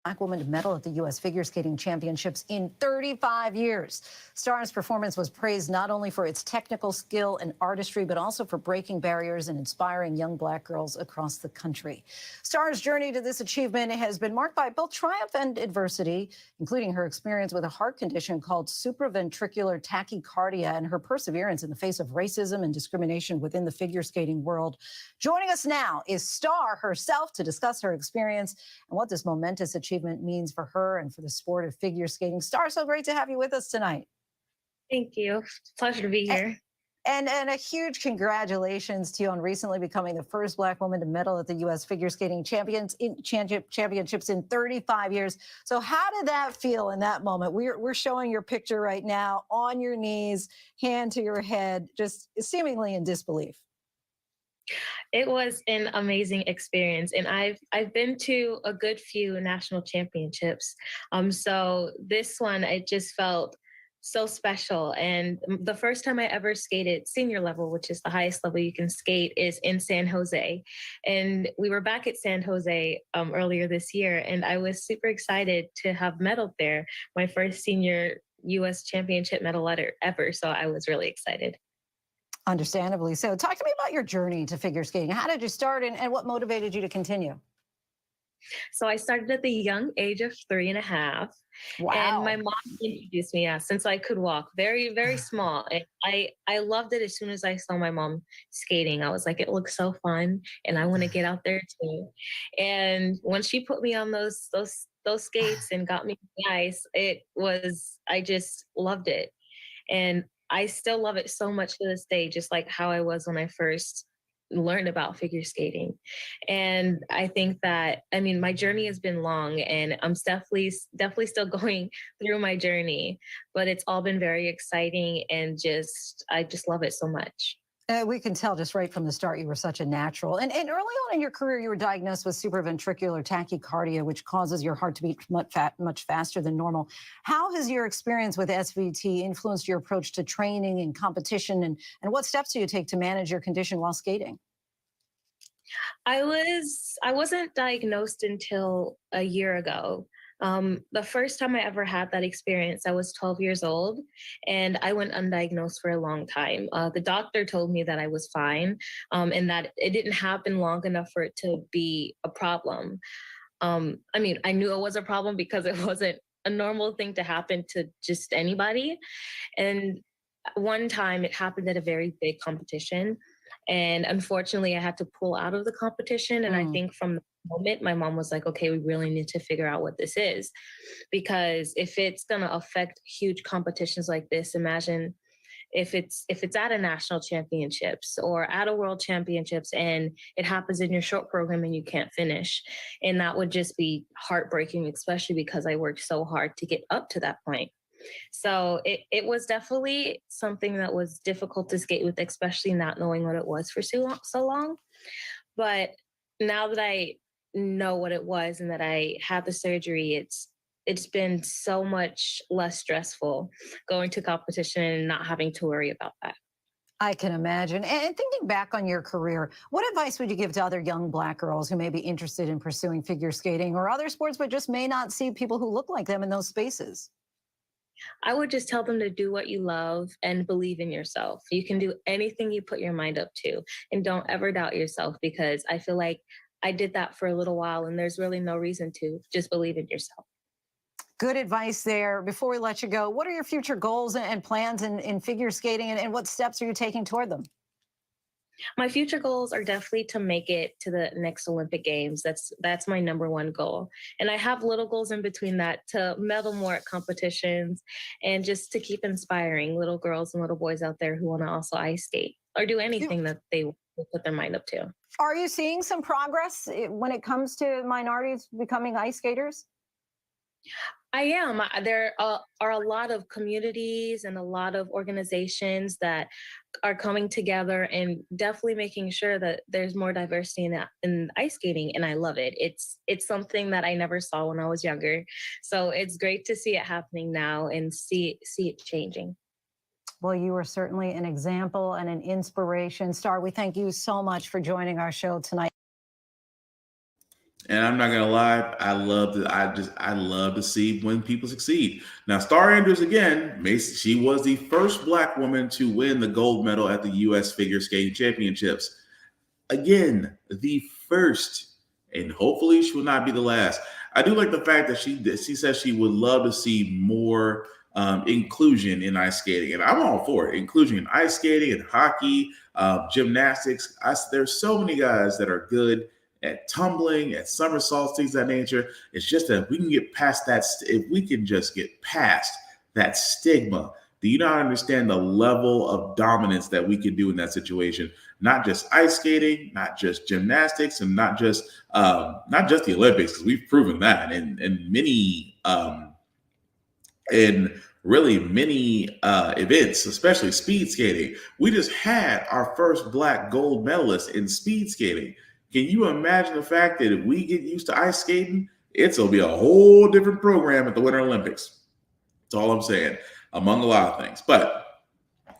Black woman to medal at the U.S. Figure Skating Championships in 35 years. Star's performance was praised not only for its technical skill and artistry, but also for breaking barriers and inspiring young Black girls across the country. Star's journey to this achievement has been marked by both triumph and adversity, including her experience with a heart condition called supraventricular tachycardia and her perseverance in the face of racism and discrimination within the figure skating world. Joining us now is Star herself to discuss her experience and what this momentous achievement means for her and for the sport of figure skating. Star, so great to have you with us tonight.
Thank you. Pleasure to be here.
And a huge congratulations to you on recently becoming the first Black woman to medal at the U.S. Figure Skating Championships in 35 years. So how did that feel in that moment? We're showing your picture right now, on your knees, hand to your head, just seemingly in disbelief.
It was an amazing experience, and I've been to a good few national championships. So this one, it just felt so special. And the first time I ever skated senior level, which is the highest level you can skate, is in San Jose. And we were back at San Jose earlier this year, and I was super excited to have medaled there, my first senior U.S. championship medal ever. So I was really excited.
Understandably. So talk to me about your journey to figure skating. How did you start and what motivated you to continue?
So I started at the young age of 3.5.
Wow.
And my mom introduced me since I could walk, very, very small. And I loved it as soon as I saw my mom skating. I was like, it looks so fun and I want to get out there too. And when she put me on those skates and got me on the ice, I just loved it. And I still love it so much to this day, just like how I was when I first learned about figure skating. And I think that, my journey has been long and I'm definitely still going through my journey, but it's all been very exciting and I just love it so much.
We can tell just right from the start you were such a natural. And early on in your career, you were diagnosed with supraventricular tachycardia, which causes your heart to beat much faster than normal. How has your experience with SVT influenced your approach to training and competition? And what steps do you take to manage your condition while skating?
I wasn't diagnosed until a year ago. The first time I ever had that experience, I was 12 years old and I went undiagnosed for a long time. The doctor told me that I was fine and that it didn't happen long enough for it to be a problem. I knew it was a problem because it wasn't a normal thing to happen to just anybody. And one time it happened at a very big competition. And unfortunately, I had to pull out of the competition. And I think from the moment, my mom was like, okay, we really need to figure out what this is. Because if it's going to affect huge competitions like this, imagine if it's at a national championships or at a world championships and it happens in your short program and you can't finish. And that would just be heartbreaking, especially because I worked so hard to get up to that point. So it was definitely something that was difficult to skate with, especially not knowing what it was for so long. But now that I know what it was and that I had the surgery, it's been so much less stressful going to competition and not having to worry about that.
I can imagine. And thinking back on your career, what advice would you give to other young Black girls who may be interested in pursuing figure skating or other sports, but just may not see people who look like them in those spaces?
I would just tell them to do what you love and believe in yourself. You can do anything you put your mind up to, and don't ever doubt yourself, because I feel like I did that for a little while and there's really no reason to. Just believe in yourself.
Good advice there. Before we let you go, what are your future goals and plans in figure skating and what steps are you taking toward them?
My future goals are definitely to make it to the next Olympic Games. That's my number one goal. And I have little goals in between that to medal more at competitions and just to keep inspiring little girls and little boys out there who want to also ice skate or do anything that they put their mind up to.
Are you seeing some progress when it comes to minorities becoming ice skaters?
I am. There are a lot of communities and a lot of organizations that are coming together and definitely making sure that there's more diversity in ice skating, and I love it. It's something that I never saw when I was younger, so it's great to see it happening now and see it changing.
Well, you are certainly an example and an inspiration. Star, we thank you so much for joining our show tonight.
And I'm not gonna lie, I love to see when people succeed. Now, Star Andrews again, she was the first Black woman to win the gold medal at the U.S. Figure Skating Championships. Again, the first, and hopefully she will not be the last. I do like the fact that she says she would love to see more inclusion in ice skating, and I'm all for it. Inclusion in ice skating and hockey, gymnastics. There's so many guys that are good at tumbling, at somersaults, things of that nature. It's just that if we can get past that, if we can just get past that stigma, do you not understand the level of dominance that we could do in that situation? Not just ice skating, not just gymnastics, and not just the Olympics, because we've proven that in many events, especially speed skating. We just had our first Black gold medalist in speed skating. Can you imagine the fact that if we get used to ice skating, it'll be a whole different program at the Winter Olympics? That's all I'm saying, among a lot of things. But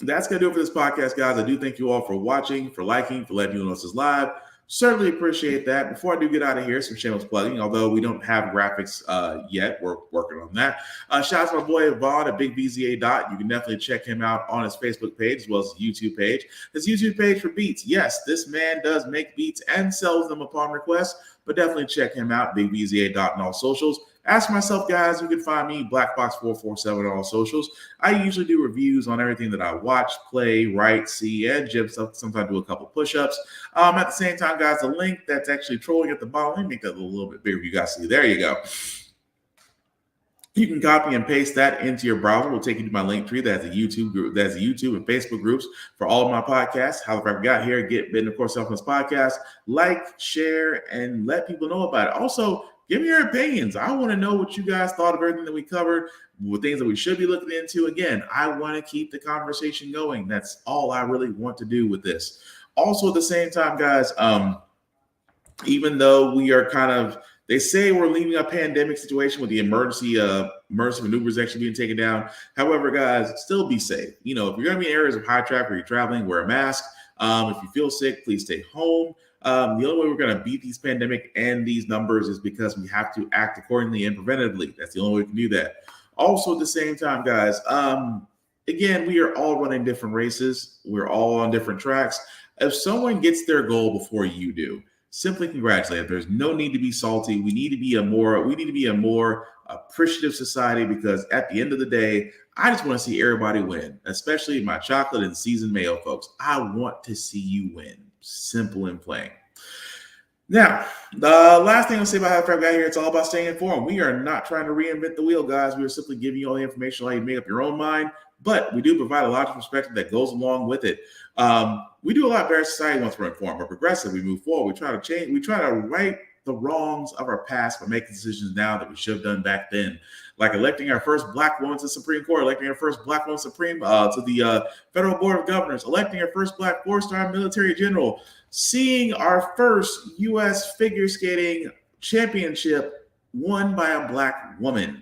that's going to do it for this podcast, guys. I do thank you all for watching, for liking, for letting me know this is live. Certainly appreciate that. Before I do get out of here, some shameless plugging. Although we don't have graphics yet, we're working on that. Shout out to my boy Vaughn at Big VZA Dot. You can definitely check him out on his Facebook page as well as his YouTube page. His YouTube page for beats. Yes, this man does make beats and sells them upon request, but definitely check him out, Big VZA Dot on all socials. Ask myself, guys, you can find me, BlackBox447 on all socials. I usually do reviews on everything that I watch, play, write, see, and gym stuff. Sometimes do a couple push-ups. At the same time, guys, the link that's actually trolling at the bottom, let me make that a little bit bigger for you guys to see. There you go. You can copy and paste that into your browser. We'll take you to my link tree. That's a YouTube group. That's a YouTube and Facebook groups for all of my podcasts. How the Frack got here, get bitten, of course, off this podcast. Like, share, and let people know about it. Also, give me your opinions. I want to know what you guys thought of everything that we covered, with things that we should be looking into. Again, I want to keep the conversation going. That's all I really want to do with this. Also, at the same time, guys, even though we are they say we're leaving a pandemic situation with the emergency maneuvers actually being taken down. However, guys, still be safe. You know, if you're going to be in areas of high traffic or you're traveling, wear a mask. If you feel sick, please stay home. The only way we're going to beat these pandemic and these numbers is because we have to act accordingly and preventatively. That's the only way we can do that. Also, at the same time, guys, again, we are all running different races. We're all on different tracks. If someone gets their goal before you do, simply congratulate them. There's no need to be salty. We need to be a more appreciative society, because at the end of the day, I just want to see everybody win, especially my chocolate and seasoned mayo folks. I want to see you win. Simple and plain. Now, the last thing I'll say about how Frack got here, it's all about staying informed. We are not trying to reinvent the wheel, guys. We are simply giving you all the information, allow you to make up your own mind, but we do provide a logical perspective that goes along with it. We do a lot better society once we're informed. We're progressive. We move forward. We try to change. We try to right the wrongs of our past by making decisions now that we should have done back then, like electing our first Black woman to the Supreme Court, electing our first Black woman to the Federal Board of Governors, electing our first Black 4-star military general, seeing our first U.S. figure skating championship won by a Black woman.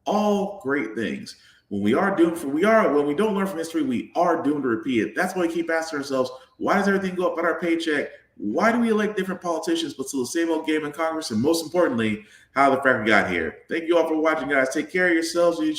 All great things. When we don't learn from history, we are doomed to repeat it. That's why we keep asking ourselves, why does everything go up but our paycheck? Why do we elect different politicians but still the same old game in Congress? And most importantly, how the Frack got here. Thank you all for watching, guys. Take care of yourselves.